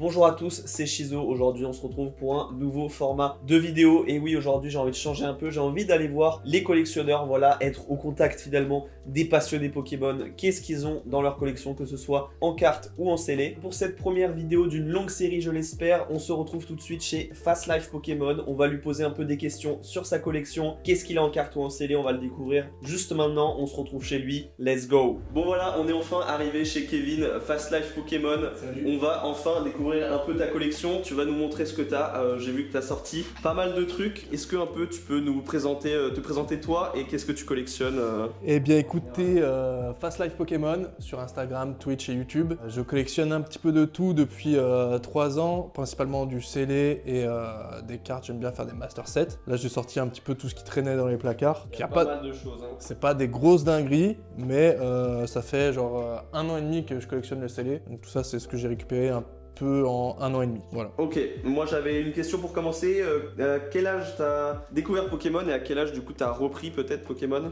Bonjour à tous, c'est Shizo. Aujourd'hui on se retrouve pour un nouveau format de vidéo. Et oui, aujourd'hui j'ai envie de changer un peu, j'ai envie d'aller voir les collectionneurs, voilà, être au contact finalement des passionnés Pokémon. Qu'est-ce qu'ils ont dans leur collection, que ce soit en carte ou en scellé. Pour cette première vidéo d'une longue série, je l'espère, on se retrouve tout de suite chez Fast Life Pokémon. On va lui poser un peu des questions sur sa collection, qu'est-ce qu'il a en carte ou en scellé, on va le découvrir juste maintenant. On se retrouve chez lui, let's go. Bon voilà, on est enfin arrivé chez Kevin, Fast Life Pokémon. Salut. On va enfin découvrir un peu ta collection, tu vas nous montrer ce que tu as. J'ai vu que tu as sorti pas mal de trucs. Est-ce que un peu tu peux nous présenter, te présenter toi et qu'est-ce que tu collectionnes Eh bien écoutez, Fast Life Pokémon sur Instagram, Twitch et YouTube. Je collectionne un petit peu de tout depuis 3 ans, principalement du scellé et des cartes. J'aime bien faire des master sets. Là j'ai sorti un petit peu tout ce qui traînait dans les placards. Il y a pas mal de choses. Hein. C'est pas des grosses dingueries, mais ça fait genre 1 an et demi que je collectionne le scellé. Donc tout ça c'est ce que j'ai récupéré un peu en 1 an et demi, voilà. Ok, moi j'avais une question pour commencer. À quel âge t'as découvert Pokémon et à quel âge du coup t'as repris peut-être Pokémon?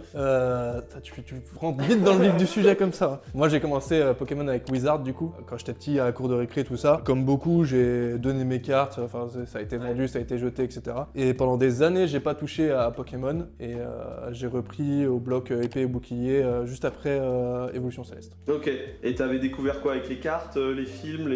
Tu rentres vite dans le vif du sujet comme ça. Moi j'ai commencé Pokémon avec Wizard du coup, quand j'étais petit à la cour de récré tout ça. Comme beaucoup, j'ai donné mes cartes, enfin ça a été vendu, ça a été jeté, etc. Et pendant des années j'ai pas touché à Pokémon et j'ai repris au bloc épée et bouclier juste après Évolution Céleste. Ok, et t'avais découvert quoi avec les cartes, les films,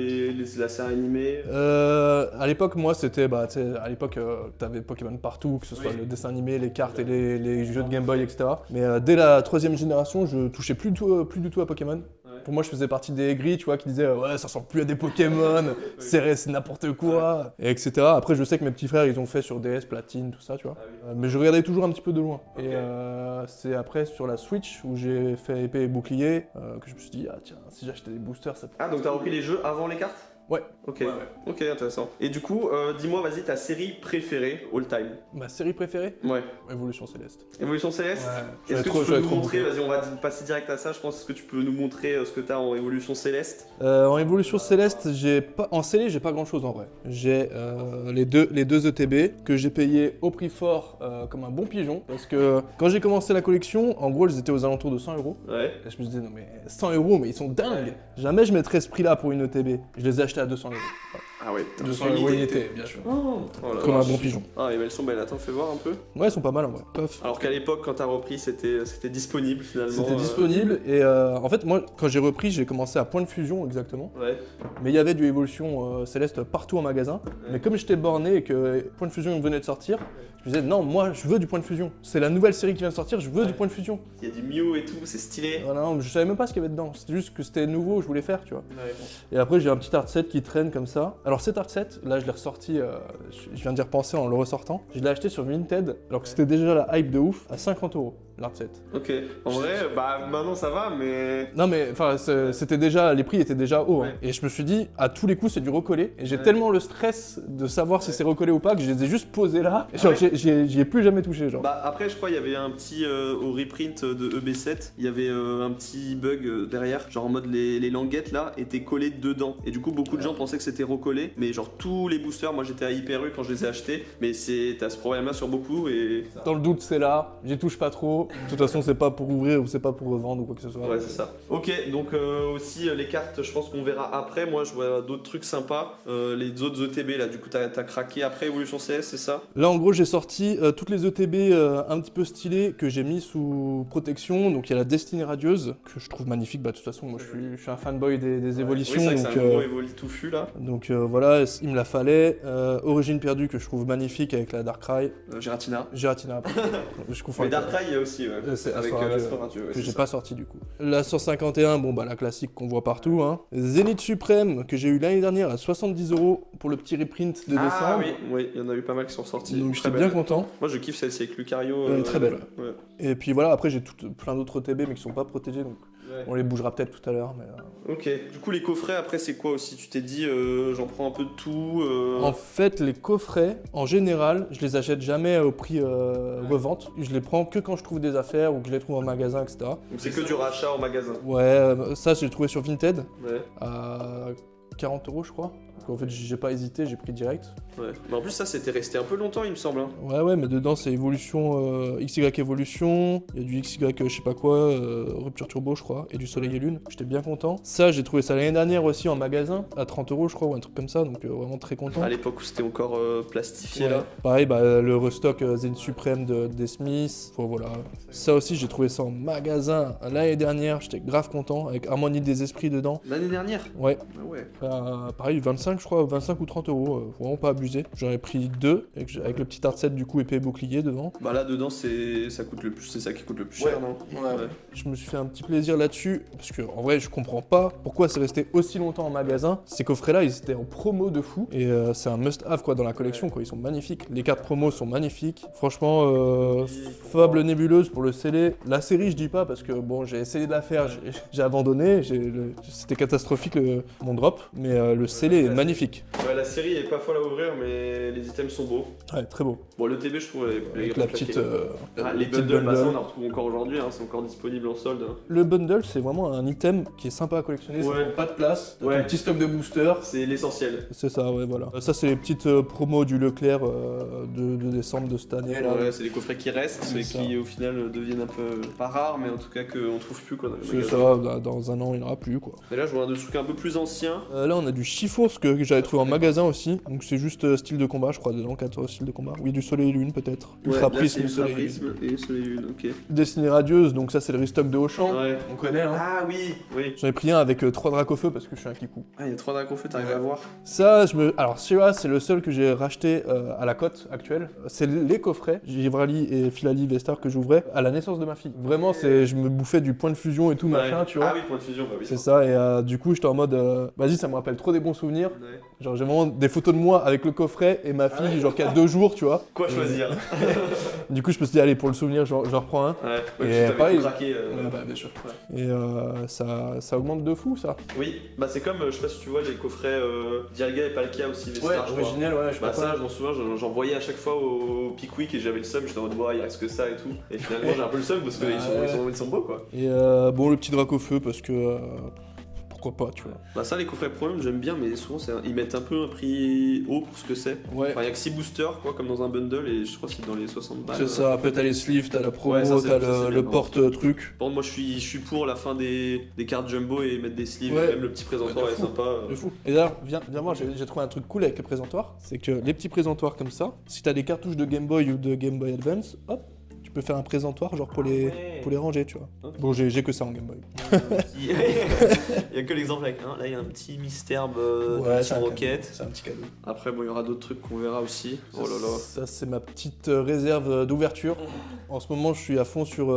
la série animée? À l'époque, moi, c'était, à l'époque, t'avais Pokémon partout, que ce soit le dessin animé, les cartes et les jeux de Game Boy, etc. Mais dès la 3e génération, je touchais plus du tout à Pokémon. Pour moi, je faisais partie des aigris, tu vois, qui disaient ouais, ça ressemble plus à des Pokémon, c'est n'importe quoi, et etc. Après, je sais que mes petits frères, ils ont fait sur DS, Platine, tout ça, tu vois. Mais je regardais toujours un petit peu de loin. Okay. Et c'est après sur la Switch où j'ai fait épée et bouclier que je me suis dit ah tiens, si j'achetais des boosters, ça. Ah donc t'as repris les jeux avant les cartes? Ouais. Ok, ok, intéressant. Et du coup, dis-moi, vas-y, ta série préférée all time? Ma série préférée? Ouais. Évolution Céleste. Évolution Céleste? Ouais. Est-ce que tu peux nous montrer, vas-y, on va passer direct à ça, je pense, est-ce que tu peux nous montrer ce que t'as en Évolution Céleste? En Évolution Céleste, en scellé, j'ai pas grand-chose en vrai. J'ai les deux ETB que j'ai payé au prix fort comme un bon pigeon. Parce que quand j'ai commencé la collection, en gros, ils étaient aux alentours de 100 €. Ouais. Et je me disais, non mais 100 €, mais ils sont dingues. Ouais. Jamais je mettrais ce prix-là pour une ETB. Je les ai achetés à 200 €. Ah ouais, 200 € unité, bien sûr. Oh comme un bon pigeon. Ah, et elles sont belles, attends, fais voir un peu. Ouais, elles sont pas mal en vrai. Puff. Alors qu'à l'époque, quand t'as repris, c'était disponible finalement. C'était disponible, et en fait, moi, quand j'ai repris, j'ai commencé à Point de Fusion exactement. Ouais. Mais il y avait du Évolution Céleste partout en magasin. Ouais. Mais comme j'étais borné et que Point de Fusion venait de sortir, je me disais non, moi je veux du Point de Fusion. C'est la nouvelle série qui vient de sortir, je veux du Point de Fusion. Il y a du Mew et tout, c'est stylé. Non, je savais même pas ce qu'il y avait dedans. C'était juste que c'était nouveau, je voulais faire, tu vois. Ouais. Et après, j'ai un petit art set qui traîne comme ça. Alors cet art set, là je l'ai ressorti, je viens d'y repenser en le ressortant. Je l'ai acheté sur Vinted, alors que c'était déjà la hype de ouf, à 50 €. L'art set. Ok, en vrai, bah maintenant ça va, mais... Non mais enfin, c'était déjà, les prix étaient déjà hauts. Ouais. Hein. Et je me suis dit, à tous les coups c'est du recollé. Et j'ai tellement le stress de savoir si c'est recollé ou pas que je les ai juste posés là. Et genre, j'y ai plus jamais touché genre. Bah après je crois il y avait un petit, au reprint de EB7, il y avait un petit bug derrière. Genre en mode les languettes là étaient collées dedans. Et du coup beaucoup de gens pensaient que c'était recollé. Mais genre tous les boosters, moi j'étais à Hyper U quand je les ai achetés. Mais t'as ce problème là sur beaucoup et... Dans le doute c'est là, j'y touche pas trop. De toute façon, c'est pas pour ouvrir ou c'est pas pour revendre ou quoi que ce soit. Ouais, c'est ça. Ok, donc aussi les cartes, je pense qu'on verra après. Moi, je vois d'autres trucs sympas. Les autres ETB, là, du coup, t'as craqué après Evolution CS, c'est ça? Là, en gros, j'ai sorti toutes les ETB un petit peu stylées que j'ai mis sous protection. Donc, il y a la Destinée Radieuse, que je trouve magnifique. Bah, de toute façon, moi, je suis un fanboy des évolutions. Oui, c'est un gros évoli touffu, là. Donc, voilà, il me la fallait. Origine perdue, que je trouve magnifique avec la Darkrai. Giratina. Giratina, je confonds. Mais Darkrai, il y a aussi, c'est avec Astoradieux, que j'ai pas sorti du coup. La 151, bon bah la classique qu'on voit partout. Hein. Zénith Suprême, que j'ai eu l'année dernière à 70 € pour le petit reprint de décembre. Ah oui, il y en a eu pas mal qui sont sortis. Donc j'étais bien content. Moi je kiffe celle-ci avec Lucario. Très belle. Ouais. Et puis voilà, après j'ai plein d'autres TB mais qui sont pas protégés, donc on les bougera peut-être tout à l'heure. Mais Ok, du coup les coffrets après c'est quoi aussi? Tu t'es dit j'en prends un peu de tout En fait les coffrets, en général, je les achète jamais au prix revente. Je les prends que quand je trouve des affaires ou que je les trouve en magasin, etc. Donc c'est que du rachat en magasin? Ouais, ça je l'ai trouvé sur Vinted. Ouais. À 40 € je crois. Parce qu'en fait, j'ai pas hésité, j'ai pris direct. Ouais. Mais en plus, ça, c'était resté un peu longtemps, il me semble. Hein. Ouais, mais dedans, c'est évolution, XY évolution, il y a du XY je sais pas quoi, rupture turbo, je crois, et du soleil et lune. J'étais bien content. Ça, j'ai trouvé ça l'année dernière aussi en magasin, à 30 €, je crois, ou un truc comme ça, donc vraiment très content. À l'époque où c'était encore plastifié, là. Pareil, le restock Zen Supreme des Smiths. Enfin, voilà. Ça aussi, j'ai trouvé ça en magasin l'année dernière, j'étais grave content, avec Harmonie des Esprits dedans. L'année dernière? Ouais. Ah ouais. Pareil, 25, je crois, 25 ou 30 €, vraiment pas abusé. J'en ai pris 2, avec le petit art set du coup épée et bouclier devant. Bah là dedans c'est ça coûte le plus, c'est ça qui coûte le plus cher, non? Ouais. Je me suis fait un petit plaisir là-dessus, parce que en vrai je comprends pas pourquoi c'est resté aussi longtemps en magasin. Ces coffrets là ils étaient en promo de fou, et c'est un must-have quoi dans la collection quoi, ils sont magnifiques. Les cartes promo sont magnifiques, franchement Fable Nébuleuse pour le sceller. La série je dis pas parce que bon j'ai essayé de la faire, j'ai abandonné, c'était catastrophique mon drop, mais le scellé est magnifique. Ouais, la série est pas folle à ouvrir, mais les items sont beaux. Ouais, très beau. Bon, le TB, je trouve, Avec la petite. les bundles, bah ça, on en retrouve encore aujourd'hui, hein, c'est encore disponible en solde. Le bundle, c'est vraiment un item qui est sympa à collectionner. Ouais. Ça prend pas de place. Ouais. Un petit stock de boosters. C'est l'essentiel. C'est ça, ouais, voilà. Ça, c'est les petites promos du Leclerc de décembre de cette année. Là. Ouais, c'est les coffrets qui restent, mais ça. qui au final deviennent un peu pas rares, mais en tout cas qu'on trouve plus quoi dans les C'est magasins. ça, dans un an, il n'y en aura plus quoi. Et là, je vois un truc un peu plus ancien. Là, on a du Chifours que j'avais trouvé en magasin aussi. Donc, c'est juste style de combat, je crois, dedans, 4 styles de combat. Oui, du soleil et lune peut-être. Ultra là, prisme, c'est soleil Ultra et lune. prisme et soleil et lune, ok. Destinée radieuse, donc ça, c'est le restock de Auchan. Ouais. On connaît, hein. Ah oui, oui. J'en ai pris un avec 3 dracofeux parce que je suis un kikou. Ah, il y a 3 dracofeux, t'arrives à voir. Ça, alors celui-là, c'est le seul que j'ai racheté à la cote actuelle. C'est les coffrets, Givrali et Filali Vestar que j'ouvrais à la naissance de ma fille. Vraiment, je me bouffais du point de fusion et tout, machin, tu vois. Ah oui, point de fusion, bah oui. C'est ça, et du coup, j'étais en mode, vas-y, ça me rappelle trop des bons souvenirs. Ouais. Genre, j'ai vraiment des photos de moi avec le coffret et ma fille, genre, qui a 2 jours, tu vois. Quoi choisir? Du coup, je me suis dit, allez, pour le souvenir, j'en reprends un. Ouais, Et tu pareil. tout craqué. Ouais, bah, bien sûr. Et ça augmente de fou, ça. Oui, bah c'est comme, je sais pas si tu vois, les coffrets Dialga et Palkia aussi, Vestar, je crois. original, ouais, je Bah ça, je m'en souviens, j'en voyais à chaque fois au Peak Week et j'avais le seum, j'étais en mode, ouais, il reste que ça et tout. Et finalement, j'ai un peu le seum parce qu'ils sont beaux, quoi. Et bon, le petit drac au feu, parce que... pourquoi pas, tu vois. Bah ça, les coffrets premium, j'aime bien, mais souvent, ils mettent un peu un prix haut pour ce que c'est. Ouais. Enfin, il y a que 6 boosters, quoi, comme dans un bundle, et je crois que c'est dans les 60 balles. C'est ça, après t'as les sleeves, t'as la promo, Ouais, ça, c'est- t'as ça, c'est le bien, porte-truc. Par contre, moi, je suis pour la fin des cartes jumbo et mettre des sleeves, Ouais. même le petit présentoir Ouais, de est fou. sympa. De fou. Et d'ailleurs, viens voir, j'ai trouvé un truc cool avec les présentoirs. C'est que les petits présentoirs comme ça, si t'as des cartouches de Game Boy ou de Game Boy Advance, hop, tu peux faire un présentoir genre pour les ranger, tu vois. Ok. Bon, j'ai que ça en Game Boy. Il y a que l'exemple avec un. Là, il y a un petit mystère c'est sur un Rocket. cadeau, c'est un petit cadeau. Après, bon, il y aura d'autres trucs qu'on verra aussi. Oh là là. Ça, c'est ma petite réserve d'ouverture. En ce moment, je suis à fond sur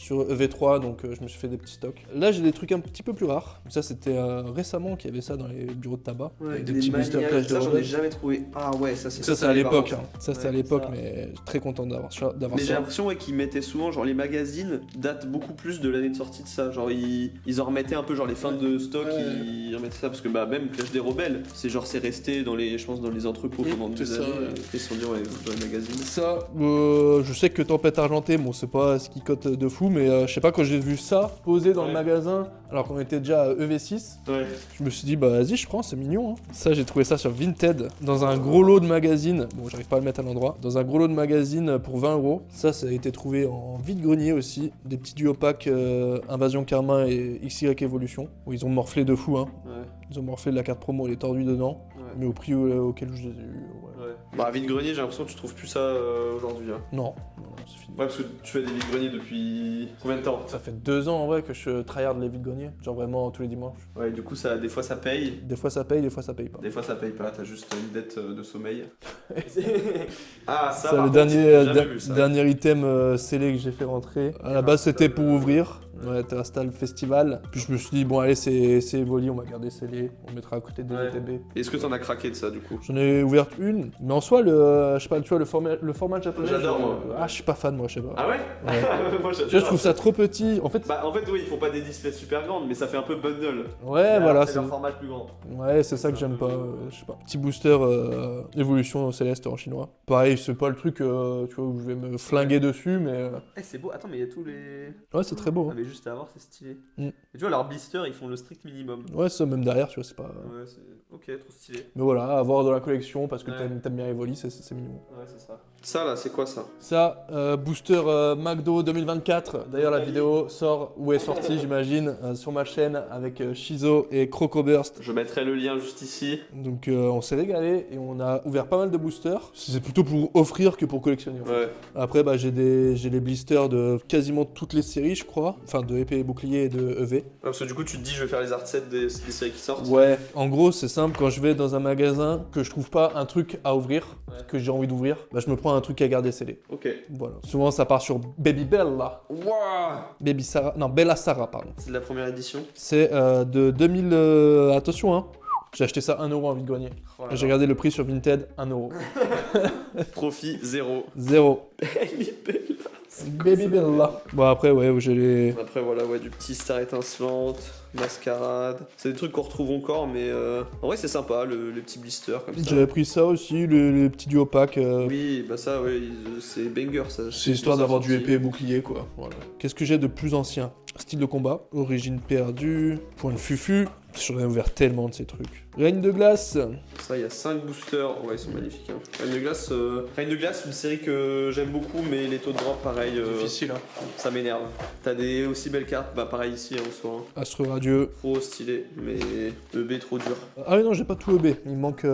EV3, donc je me suis fait des petits stocks. Là, j'ai des trucs un petit peu plus rares. Ça, c'était récemment qu'il y avait ça dans les bureaux de tabac. avec des petits boosters Clash de Ça, j'en ai Rebelle. jamais trouvé. Ah ouais, ça c'est Ça, c'est à l'époque. par Hein. Ça, c'est Ouais, à l'époque, ça. mais très content d'avoir Mais j'ai ça. l'impression qu'ils mettaient souvent, genre les magazines datent beaucoup plus de l'année de sortie de ça. Genre ils en remettaient un peu, genre les fins de stock, Ouais. ils remettaient ça parce que bah même Clash des Rebelles, c'est resté dans les, je pense, dans les entrepôts pendant des c'est ça, années. ouais. Ils se sont dit ouais, dans les magazines. Ça, je sais que Tempête Argentée, bon, c'est pas ce qui cote de fou, mais je sais pas, quand j'ai vu ça posé dans le Ouais. magasin, alors qu'on était déjà à EV6, Ouais. je me suis dit, bah vas-y, je prends, c'est mignon. Hein. Ça, j'ai trouvé ça sur Vinted, dans un gros lot de magazines. Bon, j'arrive pas à le mettre à l'endroit. Dans un gros lot de magazines pour 20 €. Ça a été trouvé en vide-grenier aussi. Des petits duos packs Invasion Karma et XY Evolution, où ils ont morflé de fou. Hein. Ouais. Ils ont morflé la carte promo, elle est tordue dedans. Ouais. Mais au prix auquel je les ai eu. Ouais. Ouais. Bah vide grenier, j'ai l'impression que tu trouves plus ça aujourd'hui. Hein. Non, c'est fini. Ouais, parce que tu fais des vide greniers depuis combien de temps? Ça fait 2 ans en vrai que je tryhard les vides-greniers, genre vraiment tous les dimanches. Ouais, du coup ça, des fois ça paye. Des fois ça paye, des fois ça paye pas. Des fois ça paye pas, t'as juste une dette de sommeil. Ah ça, C'est par le contre, j'ai jamais vu ça. dernier item scellé que j'ai fait rentrer. À la base c'était pour ouvrir, ouais, Terrastal Festival. Puis je me suis dit, bon allez, c'est Evoli, on va garder scellé, on mettra à côté des Ouais. ETB. Est-ce que t'en as craqué de ça du coup? J'en ai ouvert une, mais en soi, je sais pas, tu vois, le format japonais. J'adore, moi. Je suis pas fan, moi, je sais pas. Ah ouais? Ouais. Moi Tu vois, je trouve ça trop petit. En fait, Bah en fait oui, ils font pas des displays super grandes, mais ça fait un peu bundle. ouais, Alors, voilà. c'est leur format le plus grand. Ouais, c'est ça que j'aime pas, je sais pas. Petit booster évolution céleste en chinois. Pareil, c'est pas le truc tu vois, où je vais me flinguer dessus, mais Eh c'est beau, attends mais il y a tous les... ouais, c'est très beau. Ah Hein. mais juste à voir, c'est stylé. Mm. Et tu vois, leurs blisters, ils font le strict minimum. Ouais, ça, même derrière, tu vois, c'est pas. Ouais, c'est. Ok, trop stylé. Mais voilà, avoir dans la collection parce que Ouais. t'aimes bien Evoli, c'est mignon. Ouais, c'est ça. Ça là, c'est quoi ça? Ça, booster McDo 2024. D'ailleurs, la vidéo sort ou est sortie, j'imagine, sur ma chaîne avec Shizo et Crocoburst. Je mettrai le lien juste ici. Donc, on s'est régalé et on a ouvert pas mal de boosters. C'est plutôt pour offrir que pour collectionner. En fait. Ouais. Après, bah, j'ai les blisters de quasiment toutes les séries, je crois. Enfin, de épée et bouclier et de EV. Parce que du coup, tu te dis, je vais faire les art sets des séries qui sortent. Ouais, en gros, c'est simple. Quand je vais dans un magasin que je trouve pas un truc à ouvrir, Ouais. que j'ai envie d'ouvrir, bah, je me prends un truc à garder scellé. Ok. Voilà. Souvent, ça part sur Baby Bella. Waouh! Baby Sarah. Non, Bella Sarah, pardon. C'est de la première édition. C'est de 2000. Attention, hein. J'ai acheté ça 1€ en vide-grenier. Oh là J'ai là. regardé le prix sur Vinted, 1€. Profit 0. 0. Elle est belle. Baby Bella. Bon, après, ouais, j'ai les. Après, voilà, ouais, du petit star étincelante, mascarade. C'est des trucs qu'on retrouve encore, mais en vrai, c'est sympa, les petits blisters comme ça. J'avais pris ça aussi, les petits duos pack. Oui, bah ça, ouais, c'est banger ça. C'est histoire d'avoir du sorti. épée et bouclier, quoi. Voilà. Qu'est-ce que j'ai de plus ancien? Style de combat, origine perdue, point de fufu. J'en ai ouvert tellement de ces trucs. Règne de glace. Ça, il y a 5 boosters. Ouais, ils sont magnifiques. Hein. Règne de glace, une série que j'aime beaucoup, mais les taux de drop, pareil, Difficile, hein. ça m'énerve. T'as des aussi belles cartes, bah pareil ici en soi. Hein. Astre radieux. Trop stylé, mais EB trop dur. Ah oui, non, j'ai pas tout EB. Il manque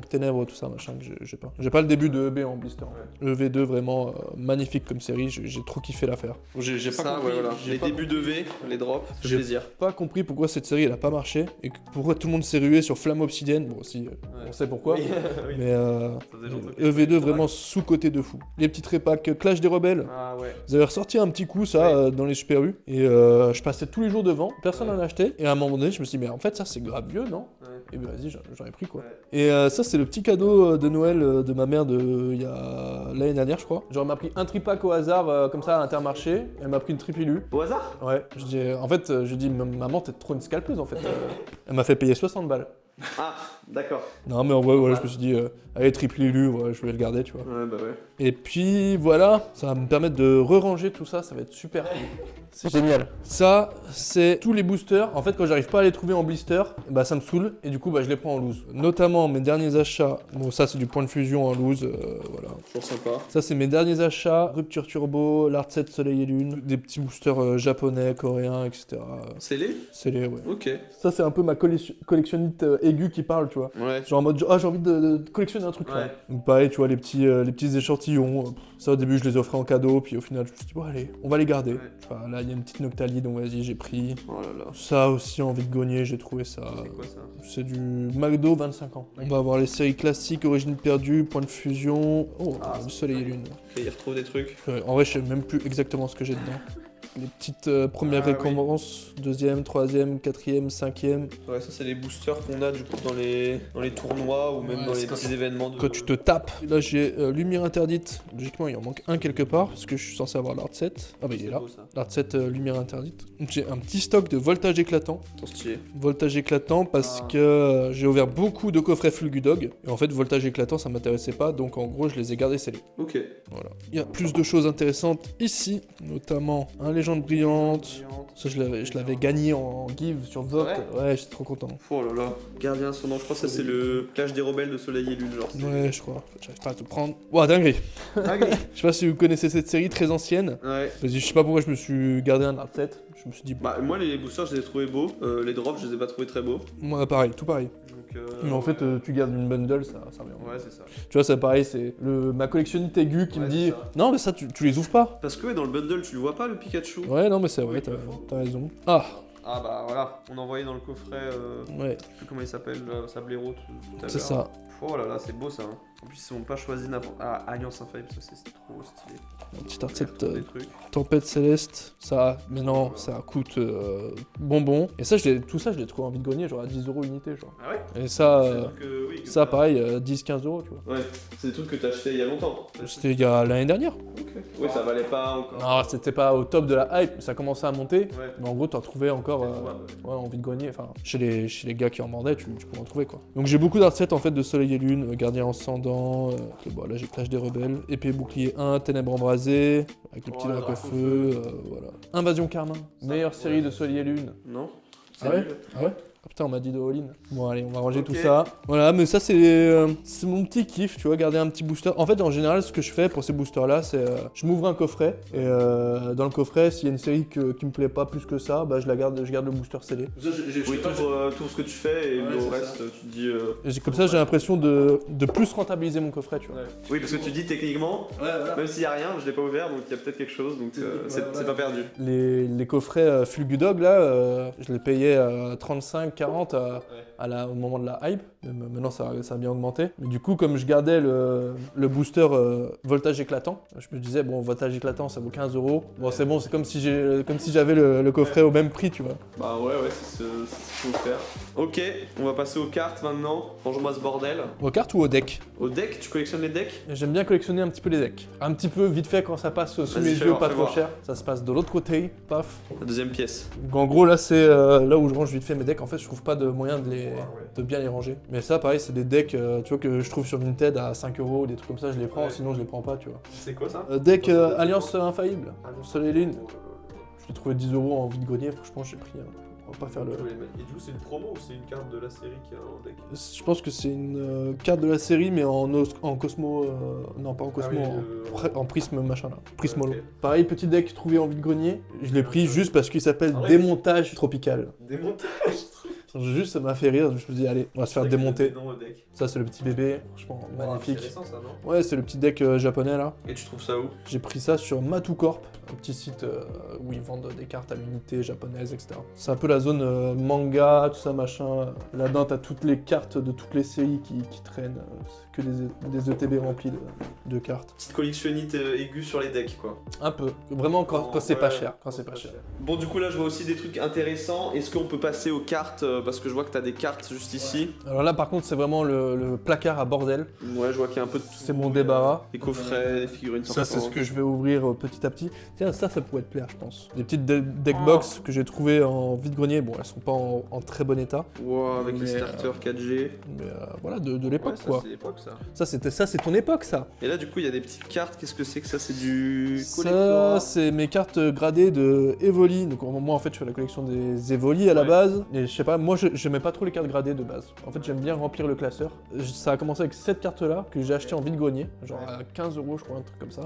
Ténèbres, tout ça, machin, que j'ai pas. J'ai pas le début de EB en blister. EV2, vraiment magnifique comme série. J'ai trop kiffé l'affaire. J'ai pas Ça, compris. ouais, voilà. j'ai Les pas- débuts de V, les drops, ça fait J'ai plaisir. pas compris pourquoi cette série elle a pas marché et pourquoi tout le monde s'est rué sur Flamme Obsidienne. Bon, si, on sait pourquoi. Oui. Oui. Mais Ça faisait longtemps que je EV2 faisais vraiment sous-côté de fou. Les petits trépacks Clash des Rebelles. Ah ouais. Ils avaient ressorti un petit coup ça Ouais. dans les Super U et je passais tous les jours devant, personne n'en achetait et à un moment donné je me suis dit mais en fait ça c'est grave vieux non? Ouais. Et ben vas-y j'en ai pris quoi. Ouais. Et ça c'est le petit cadeau de Noël de ma mère il y a l'année dernière je crois. Genre elle m'a pris un tripack au hasard comme ça à Intermarché et elle m'a pris une tripilu. Au hasard? Ouais, en fait je dis maman t'es trop une scalpeuse en fait. Elle m'a fait payer 60 balles. Ah, d'accord. Non mais en vrai voilà je me suis dit allez tripilu ouais, je vais le garder tu vois. Ouais, bah ouais. Et puis voilà, ça va me permettre de re-ranger tout ça, ça va être super. C'est génial. Ça, c'est tous les boosters. En fait, quand j'arrive pas à les trouver en blister, bah ça me saoule et du coup, bah je les prends en loose. Notamment mes derniers achats. Bon, ça c'est du point de fusion en loose, voilà. Toujours sympa. Ça c'est mes derniers achats. Rupture Turbo, l'Art 7 Soleil et Lune, des petits boosters japonais, coréens, etc. C'est les? C'est les ouais. Ok. Ça c'est un peu ma collectionnite aiguë qui parle, tu vois. Ouais. Genre en mode ah j'ai envie de collectionner un truc là. Ouais. Donc pareil tu vois les petits échantillons. Ça au début je les offrais en cadeau puis au final je me suis dit bon allez on va les garder. Ouais. Enfin, là il y a une petite Noctali donc vas-y j'ai pris. Oh là là. Ça aussi en vide-grenier j'ai trouvé ça. C'est quoi ça? C'est du McDo 25 ans. On va avoir les séries classiques, origine perdue, point de fusion. Oh Ah, du soleil et lune. Ok, il retrouve des trucs. En vrai je sais même plus exactement ce que j'ai dedans. Les petites premières Ah, oui. récompenses, deuxième, troisième, quatrième, cinquième. Ouais, ça c'est les boosters qu'on a du coup dans les tournois ou même Ouais, dans c'est les quand- petits événements. De... Quand tu te tapes, là j'ai Lumière Interdite, logiquement il en manque un quelque part, parce que je suis censé avoir l'Art 7. Ah bah il C'est est là. beau, ça. L'Art 7 Lumière Interdite. Donc, j'ai un petit stock de voltage éclatant. Trop stylé. Voltage éclatant parce Ah. que j'ai ouvert beaucoup de coffrets Fulgudog. Et en fait voltage éclatant ça m'intéressait pas, donc en gros je les ai gardés scellés. Ok. Voilà. Il y a plus de choses intéressantes ici, notamment un Légende Brillante. Ça je l'avais gagné en give sur Vote. Ouais j'étais trop content. Oh là là. Gardien ascendant, je crois que ça c'est le clash des rebelles de Soleil et Lune, genre. Ouais je crois. J'arrive pas à tout prendre. Ouah dinguerie. Je sais pas si vous connaissez cette série très ancienne. Ouais. Vas-y, je sais pas pourquoi je me suis gardé un Art 7. Je me suis dit, Bah, moi les boosters je les ai trouvés beaux. Les drops je les ai pas trouvés très beaux. moi pareil, tout pareil. Donc, Mais en fait, tu gardes une bundle, ça revient. Ouais, c'est ça. Tu vois, c'est pareil, c'est ma collectionnite aiguë qui Ouais, me c'est dit ça. non, mais ça, tu les ouvres pas. Parce que ouais, dans le bundle tu le vois pas le Pikachu. Ouais, non, mais c'est vrai, Oui, t'as raison. Ah, Ah bah voilà, on a envoyé dans le coffret, ouais, je sais plus comment il s'appelle, Sablero tout à l'heure. c'est ça. Oh là là, c'est beau ça. Hein. En plus, ils n'ont pas choisi n'importe. Ah, Alliance Infaillible, ça c'est trop stylé. Un petit Art On 7 retrouve des trucs. Tempête Céleste, ça, mais non, ça coûte bonbon. Et ça, tout ça, je l'ai trouvé en vide-grenier, genre à 10€ unité, genre. Ah ouais Et ça, C'est des trucs que- oui, que ça t'as- pareil, 10-15€, tu vois. Ouais, c'est des trucs que t'as acheté il y a longtemps. C'était il y a l'année dernière. Ok. Oui, ça valait pas encore. Alors, c'était pas au top de la hype, ça commençait à monter. Ouais. Mais en gros, t'en trouvais encore en vide-grenier. Enfin, chez les gars qui en mordaient, tu pouvais en trouver quoi. Donc, j'ai beaucoup d'art sets en fait de Soleil et Lune, Gardien Ascendant. Bon, là, j'ai Clash des Rebelles, Épée Bouclier 1, Ténèbres Embrasées, avec le petit Drac-au-Feu. Voilà. Invasion Carmin, meilleure série de Soleil et Lune. Non. Ah ouais? Ah ouais? Ah putain, on m'a dit de all-in. Bon, allez, on va ranger tout ça. Voilà, mais ça, c'est mon petit kiff, tu vois, garder un petit booster. En fait, en général, ce que je fais pour ces boosters-là, c'est je m'ouvre un coffret. Et dans le coffret, s'il y a une série qui me plaît pas plus que ça, bah, je garde le booster scellé. Oui, tout ce que tu fais et le reste, tu te dis. Et comme ça, j'ai l'impression de plus rentabiliser mon coffret, tu vois. Ouais. Oui, parce que tu dis techniquement, même s'il y a rien, je l'ai pas ouvert, donc il y a peut-être quelque chose, donc c'est pas perdu. Les coffrets Fulgudog, là, je les payais 35, 40 au moment de la hype. Maintenant, ça a bien augmenté. Mais du coup, comme je gardais le booster voltage éclatant, je me disais, bon, voltage éclatant, ça vaut 15 €. Bon, c'est bon, c'est comme si j'avais le coffret au même prix, tu vois. Bah ouais, c'est ce qu'il faut faire. Ok, on va passer aux cartes maintenant. Range-moi ce bordel. Aux cartes ou au deck? Au deck, tu collectionnes les decks? J'aime bien collectionner un petit peu les decks. Un petit peu vite fait quand ça passe sous mes yeux, pas trop cher. Ça se passe de l'autre côté, paf. La deuxième pièce. Donc, en gros, là, c'est là où je range vite fait mes decks. En fait, je trouve pas de moyen de bien les ranger. Mais ça, pareil, c'est des decks tu vois, que je trouve sur Vinted à 5 €, des trucs comme ça, je les prends, sinon je les prends pas, tu vois. C'est quoi ça? Deck Alliance Infaillible, Soleil et Lune. Je l'ai trouvé 10 € en vide-grenier, franchement, j'ai pris. On va pas faire le. Et du coup, c'est une promo ou c'est une carte de la série qui est en deck? Je pense que c'est une carte de la série, mais en Cosmo. Non, pas en Cosmo, en Prisme machin là. Prismolo. Okay. Pareil, petit deck trouvé en vide-grenier. Je l'ai pris juste parce qu'il s'appelle Démontage Tropical. Démontage? Juste, ça m'a fait rire. Je me suis dit, allez, on va se faire démonter. Deck. Ça, c'est le petit bébé. Franchement, magnifique. C'est récent, ça, non? Ouais, c'est le petit deck japonais là. Et tu trouves ça où? J'ai pris ça sur Matu Corp, un petit site où ils vendent des cartes à l'unité japonaises, etc. C'est un peu la zone manga, tout ça machin. Là-dedans, t'as toutes les cartes de toutes les séries qui traînent. C'est que des ETB remplis de cartes. Petite collectionnite aiguë sur les decks, quoi. Un peu. Vraiment quand c'est pas cher. Quand c'est pas cher. Bon, du coup, là, je vois aussi des trucs intéressants. Est-ce qu'on peut passer aux cartes? Parce que je vois que t'as des cartes juste ici. Alors là, par contre, c'est vraiment le placard à bordel. Ouais, je vois qu'il y a un peu de tout. C'est mon débarras. Des coffrets, des figurines. Ça, c'est ce que je vais ouvrir petit à petit. Tiens, ça pourrait te plaire, je pense. Des petites deckbox que j'ai trouvées en vide-grenier. Bon, elles sont pas en très bon état. Wow, avec les starters 4G. Mais voilà, de l'époque, ouais, quoi. C'est l'époque, ça. Ça, c'est ton époque, ça. Et là, du coup, il y a des petites cartes. Qu'est-ce que c'est que ça? C'est du Ça, c'est mes cartes gradées de Evoli. Donc, moi, en fait, je fais la collection des Evoli à la base. Et je sais pas, moi, j'aimais pas trop les cartes gradées de base. En fait, j'aime bien remplir le classeur. Ça a commencé avec cette carte-là que j'ai acheté en vide-grenier. Genre à 15 €, je crois, un truc comme ça.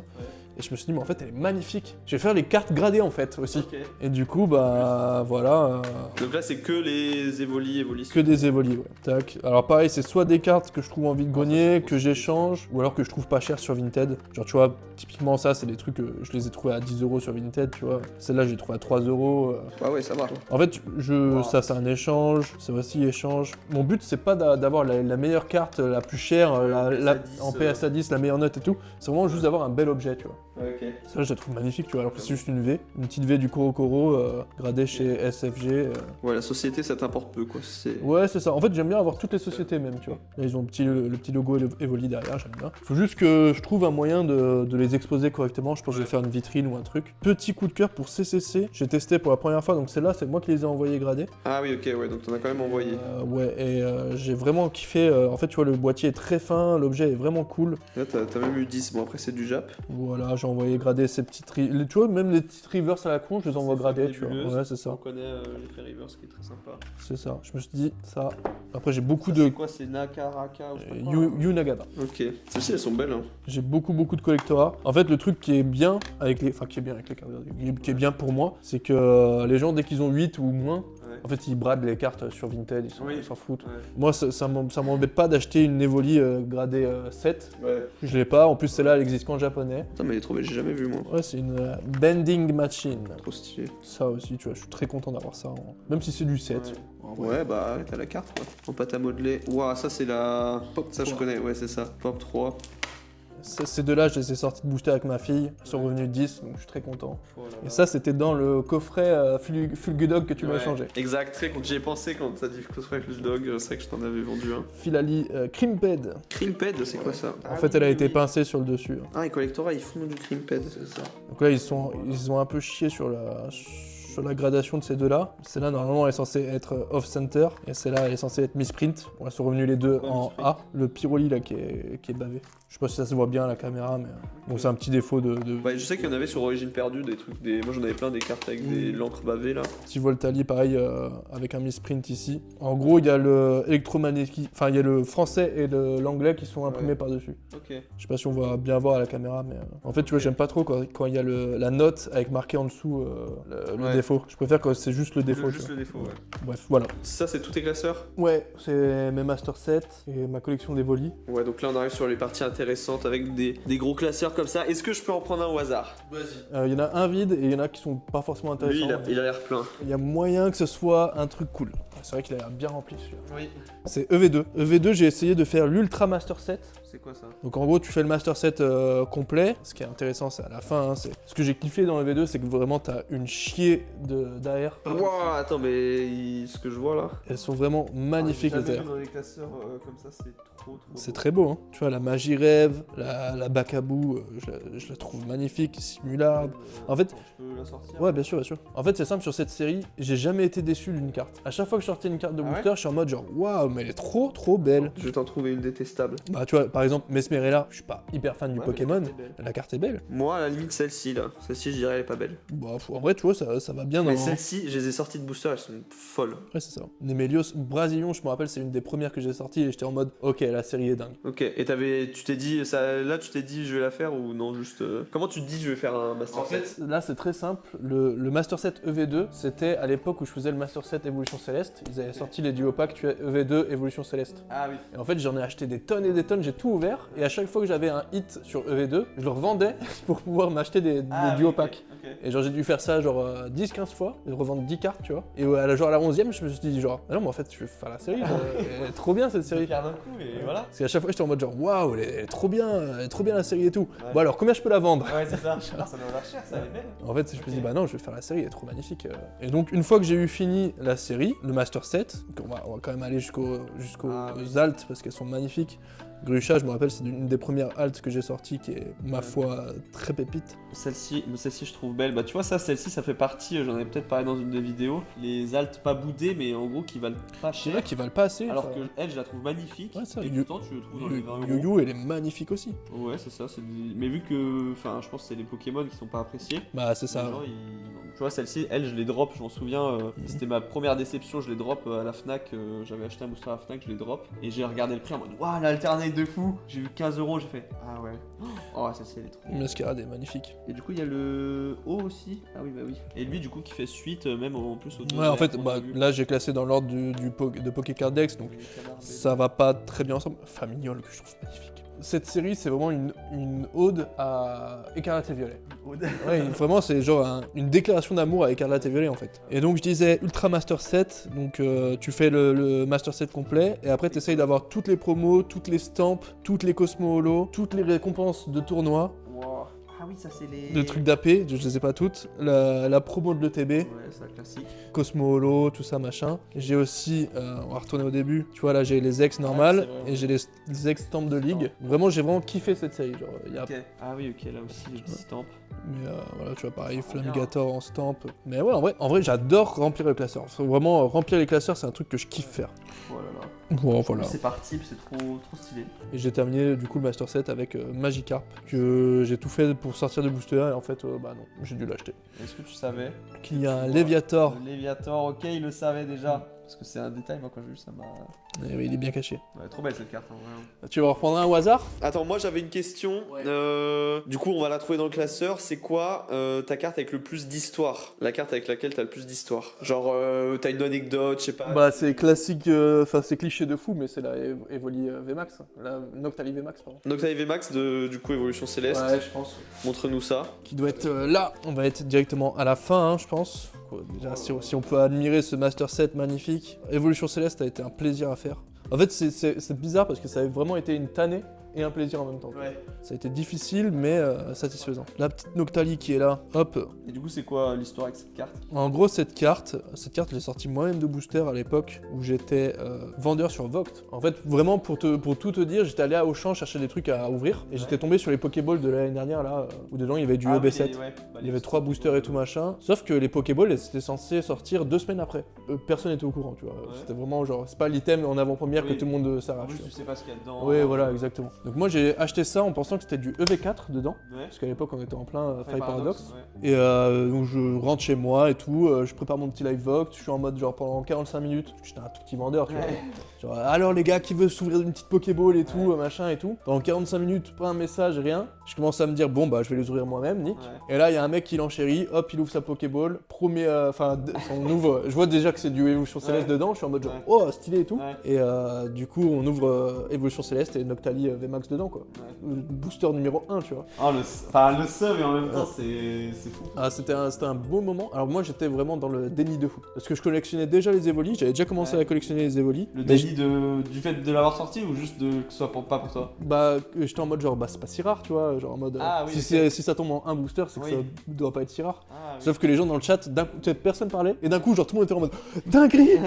Et je me suis dit, mais en fait, elle est magnifique. Je vais faire les cartes gradées, en fait, aussi. Okay. Et du coup, bah, voilà. Donc là, c'est que les Evoli. Que des Evoli, ouais. Tac. Alors, pareil, c'est soit des cartes que je trouve en vide-grenier, que j'échange, ou alors que je trouve pas cher sur Vinted. Genre, tu vois, typiquement, ça, c'est des trucs que je les ai trouvés à 10 € sur Vinted, tu vois. Celle-là, j'ai trouvé à 3 €. Ah ouais, ça va. En fait, ça, c'est un échange. C'est aussi échange. Mon but, c'est pas d'avoir la meilleure carte, la plus chère, en PSA 10, la meilleure note et tout. C'est vraiment juste d'avoir un bel objet, tu vois. Ok. Ça, je la trouve magnifique, tu vois, alors que c'est juste une V. Une petite V du Korokoro, gradée chez SFG. Ouais, la société, ça t'importe peu, quoi. Ouais, c'est ça. En fait, j'aime bien avoir toutes les sociétés, même, tu vois. Là, ils ont le petit logo Evoli derrière, j'aime bien. Faut juste que je trouve un moyen de les exposer correctement. Je pense que je vais faire une vitrine ou un truc. Petit coup de cœur pour CCC. J'ai testé pour la première fois, donc celle-là, c'est moi qui les ai envoyés gradés. Ah oui, ok, ouais, donc t'en as quand même envoyé. Ouais, et j'ai vraiment kiffé. En fait, tu vois, le boîtier est très fin, l'objet est vraiment cool. Là, t'as même eu 10. Bon, après, c'est du Jap. Voilà, j'ai envoyé grader ces petites... Tu vois, même les petites reverse à la con, je les envoie gradés, tu vois. Ouais, c'est ça. On connaît l'effet reverse qui est très sympa. C'est ça. Je me suis dit, ça... Après, j'ai beaucoup C'est quoi? C'est Nakaraka ou je sais pas quoi, Yu Nagata. Ok. Celles-ci, elles sont belles, hein. J'ai beaucoup de collectorat. En fait, le truc qui est bien avec les... Enfin, qui est bien avec les cartes, qui est bien pour moi, c'est que les gens, dès qu'ils ont 8 ou moins, en fait, ils bradent les cartes sur Vinted, ils s'en foutent. Ouais. Moi, ça m'embête pas d'acheter une Evoli gradée 7. Ouais. Je l'ai pas. En plus, celle-là, elle existe qu'en japonais. Putain, mais elle est trop belle, j'ai jamais vu, moi. Ouais, c'est une Bending Machine. Trop stylé. Ça aussi, tu vois, je suis très content d'avoir ça. Même si c'est du 7. Ouais, bah, t'as la carte, quoi. En pâte à modeler. Ouah, ça, c'est la... Pop, ça, je connais, ouais, c'est ça. Pop 3. Ces deux-là, je les ai sortis de booster avec ma fille. Ils sont revenus 10, donc je suis très content. Oh là là. Et ça, c'était dans le coffret Fulgudog que tu m'as échangé. Exact, très quand j'y ai pensé quand t'as dit que ce soit avec le dog, c'est vrai que je t'en avais vendu un. Philali Crimped. Crimped, c'est quoi ça? En fait, elle a été pincée sur le dessus. Ah, et Collectora, ils font du Crimped, c'est ça. Donc là, ils ont un peu chié sur la gradation de ces deux-là. Celle-là, normalement, elle est censée être off-center. Et celle-là, elle est censée être misprint. Bon, elles sont revenus les deux en A. Le Pyroli, là, qui est bavé. Je sais pas si ça se voit bien à la caméra, mais bon, c'est un petit défaut de... Ouais, je sais qu'il y en avait sur Origine Perdue, des trucs, moi j'en avais plein des cartes avec de l'encre bavée là. Petit Voltali, pareil, avec un misprint ici. En gros, il y a le électromagnétique, enfin, il y a le français et l'anglais qui sont imprimés par-dessus. Ok. Je sais pas si on va bien voir à la caméra, mais en fait, tu vois, j'aime pas trop quand il y a la note avec marqué en dessous le défaut. Je préfère quand c'est juste le défaut. Juste le défaut, ouais. Bref, voilà. Ça, c'est tous tes classeurs? Ouais, c'est mes Master 7 et ma collection d'Evoli. Ouais, donc là on arrive sur les parties intéressantes avec des gros classeurs comme ça. Est-ce que je peux en prendre un au hasard? Vas-y. Il y en a un vide et il y en a qui sont pas forcément intéressants. Lui, il a l'air plein. Il y a moyen que ce soit un truc cool. C'est vrai qu'il a l'air bien rempli celui-là. Oui. C'est EV2. EV2, j'ai essayé de faire l'Ultra Master 7. C'est quoi ça? Donc en gros, tu fais le Master 7 complet. Ce qui est intéressant, c'est à la fin. Hein, ce que j'ai kiffé dans EV2, c'est que vraiment, t'as une chier d'AR. Wow, attends, mais ce que je vois là. Elles sont vraiment magnifiques, J'ai les jamais AR. vu dans les classeurs comme ça, c'est trop. C'est très beau, hein. Tu vois, la magie rêve, la Bacabou, je la trouve magnifique. Simulard. En fait, je peux la sortir? Ouais, bien sûr, bien sûr. En fait, c'est simple, sur cette série, j'ai jamais été déçu d'une carte. À chaque fois que je sortais une carte de booster, je suis en mode genre, waouh, mais elle est trop belle. Je vais t'en trouver une détestable. Bah, tu vois, par exemple, Mesmerella, je suis pas hyper fan du Pokémon. La carte est belle. Moi, à la limite, celle-ci là. Celle-ci, je dirais, elle est pas belle. Bah, en vrai, tu vois, ça va bien dans. Mais celle-ci, je les ai sorties de booster, elles sont folles. Ouais, c'est ça. Nemelios Brasilion, je me rappelle, c'est une des premières que j'ai sorties et j'étais en mode, ok, la série est dingue. Ok, et tu t'es dit, là, tu t'es dit, je vais la faire ou non, juste. Comment tu te dis, je vais faire un Master 7? En fait, là, c'est très simple. Le Master 7 EV2, c'était à l'époque où je faisais le Master 7 Évolution Céleste. Ils avaient sorti les duo packs, tu as EV2 Évolution Céleste. Ah oui. Et en fait, j'en ai acheté des tonnes et des tonnes, j'ai tout ouvert. Et à chaque fois que j'avais un hit sur EV2, je le revendais pour pouvoir m'acheter des duo packs. Okay. Et genre, j'ai dû faire ça genre 10-15 fois, et revendre 10 cartes, tu vois. Et à la 11ème, je me suis dit genre, ah non, mais en fait, je vais faire la série. Elle est trop bien cette série. D'un coup, et voilà. Parce qu'à chaque fois, j'étais en mode genre, waouh, elle est trop bien la série et tout. Ouais. Bon, alors, combien je peux la vendre? Ouais, c'est ça. Ça doit valoir cher, ça, elle est belle. En fait, je me suis dit, bah non, je vais faire la série, elle est trop magnifique. Et donc, une fois que j'ai eu fini la série, le Master 7, on va quand même aller jusqu'aux altes parce qu'elles sont magnifiques. Grusha, je me rappelle, c'est une des premières altes que j'ai sorties qui est, ma foi, très pépite. Celle-ci, je trouve belle. Bah, tu vois, celle-ci, ça fait partie, j'en avais peut-être parlé dans une des vidéos. Les altes pas boudées, mais en gros, qui valent pas cher. Ouais, qui valent pas assez. Alors que elle, je la trouve magnifique. Ouais, ça, et pourtant, tu le trouves dans les 20 euros. Yu-Yu, elle est magnifique aussi. Ouais, c'est ça. Mais vu que, enfin, je pense que c'est les Pokémon qui sont pas appréciés. Bah, c'est ça. Les gens, tu vois, celle-ci, elle, je l'ai drop, je m'en souviens. C'était ma première déception, je l'ai drop à la Fnac. J'avais acheté un booster à la Fnac, je l'ai drop. Et j'ai regardé le prix en mode, waouh, l'alternate de fou. J'ai vu 15 euros, j'ai fait, ah ouais. Oh, celle-ci, elle est trop. Masquerade est magnifique. Et du coup, il y a le O aussi. Ah oui, bah oui. Et lui, du coup, qui fait suite, même en plus au. Ouais, en fait, bah, là, j'ai classé dans l'ordre de Pokécard Dex, donc ça va pas très bien ensemble. Familiol, que je trouve magnifique. Cette série, c'est vraiment une ode à Écarlate et Violet. Ouais, vraiment, c'est genre une déclaration d'amour à Écarlate et Violet en fait. Et donc, je disais Ultra Master 7, donc tu fais le Master 7 complet, et après, tu essayes d'avoir toutes les promos, toutes les stamps, toutes les Cosmo Holo, toutes les récompenses de tournois. Wow. Ah oui, ça c'est les. De trucs d'AP, je les ai pas toutes. La promo de l'ETB. Ouais, c'est classique. Cosmo Holo, tout ça machin. J'ai aussi, on va retourner au début, tu vois là j'ai les ex normales et j'ai les ex stamps de ligue. Vraiment j'ai vraiment kiffé cette série. Genre, okay. Ah oui ok, là aussi les petits stamps. Mais voilà tu vois pareil, Flamgator en stamp. Mais ouais en vrai j'adore remplir le classeur. Vraiment remplir les classeurs c'est un truc que je kiffe faire. Voilà. Bon, voilà. C'est parti, c'est trop stylé. Et j'ai terminé du coup le Master 7 avec Magikarp, que j'ai tout fait pour sortir de booster et en fait bah non, j'ai dû l'acheter. Est-ce que tu savais qu'il y a un Léviator? Le Léviator, ok, il le savait déjà. Parce que c'est un détail, moi quand j'ai vu ça m'a. Eh oui, il est bien caché. Ouais, trop belle cette carte. Hein, tu vas en reprendre un au hasard? Attends, moi j'avais une question. Ouais. Du coup, on va la trouver dans le classeur. C'est quoi ta carte avec le plus d'histoire? La carte avec laquelle t'as le plus d'histoire? Genre, t'as une anecdote, je sais pas. Bah, c'est classique, enfin, c'est cliché de fou, mais c'est la Evoli VMAX. La Noctali VMAX, pardon. Noctali VMAX de du coup Évolution Céleste. Ouais, je pense. Montre-nous ça. Qui doit être là. On va être directement à la fin, hein, je pense. Déjà, si on peut admirer ce Master 7 magnifique. Évolution Céleste a été un plaisir à faire. En fait, c'est bizarre parce que ça a vraiment été une tannée. et un plaisir en même temps. Ouais. Ça a été difficile, mais satisfaisant. La petite Noctali qui est là, hop. Et du coup, c'est quoi l'histoire avec cette carte? En gros, cette carte, j'ai sorti moi-même de booster à l'époque où j'étais vendeur sur Vogt. En fait, vraiment, pour tout te dire, j'étais allé à Auchan chercher des trucs à ouvrir et j'étais tombé sur les Pokéballs de l'année dernière, là, où dedans il y avait du EB7. Il y avait 3 boosters et tout machin. Sauf que les Pokéballs, elles étaient censées sortir 2 semaines après. Personne n'était au courant, tu vois. C'était vraiment genre, c'est pas l'item en avant-première que tout le monde s'arrache. En plus, tu sais pas ce qu'il y a dedans. Oui, voilà, exactement. Donc moi j'ai acheté ça en pensant que c'était du EV4 dedans, parce qu'à l'époque on était en plein Fire Paradox. Et donc je rentre chez moi et tout, je prépare mon petit live Vogt, je suis en mode genre pendant 45 minutes, parce que j'étais un tout petit vendeur, tu vois. Genre, alors les gars, qui veut s'ouvrir une petite Pokéball et tout, machin et tout. Pendant 45 minutes, pas un message, rien. Je commence à me dire, bon bah je vais les ouvrir moi-même, nick. Et là il y a un mec qui l'enchérit, hop, il ouvre sa Pokéball, on ouvre, je vois déjà que c'est du Évolution Céleste dedans, je suis en mode genre, oh stylé et tout. Et du coup on ouvre Évolution Céleste et Noctali VMAX dedans quoi. Booster numéro 1, tu vois. Oh, le seum et en même temps c'est fou. Ah, c'était un beau moment. Alors moi j'étais vraiment dans le déni de fou. Parce que je collectionnais déjà les Evoli, j'avais déjà commencé à collectionner les Evoli. Le déni du fait de l'avoir sorti ou juste que ce soit pas pour toi? Bah j'étais en mode genre bah c'est pas si rare, tu vois, genre en mode si ça tombe en un booster c'est que ça doit pas être si rare. Sauf que les gens dans le chat, personne parlait et d'un coup genre tout le monde était en mode dinguerie.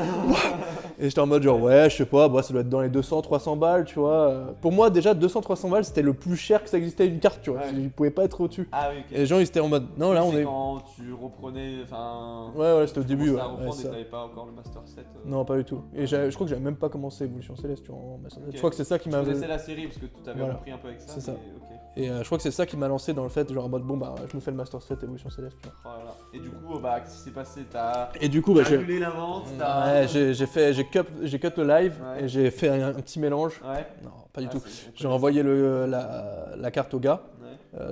Et j'étais en mode genre ouais je sais pas, bah ça doit être dans les 200-300 balles, tu vois. Pour moi déjà 200-300 balles c'était le plus cher que ça existait une carte, tu vois. Il pouvait pas être au-dessus. Et les gens ils étaient en mode non là on est. Quand tu reprenais, enfin. Ouais c'était au début. Tu t'avais pas encore le Master 7. Non pas du tout. Et je crois que j'avais même pas commencé Évolution Céleste, tu vois, en Master 7. Je crois que c'est ça qui m'a. Tu connaissais la série parce que tu t'avais repris un peu avec ça. C'est ça. Et je crois que c'est ça qui m'a lancé dans le fait genre en mode bon bah je me fais le Master 7 Évolution Céleste, tu vois. Voilà. Et du coup bah qu'est-ce qui s'est passé? T'as annulé la vente, Ouais, j'ai cut le live et j'ai fait un petit mélange. Non, pas du tout. J'ai envoyé la carte au gars.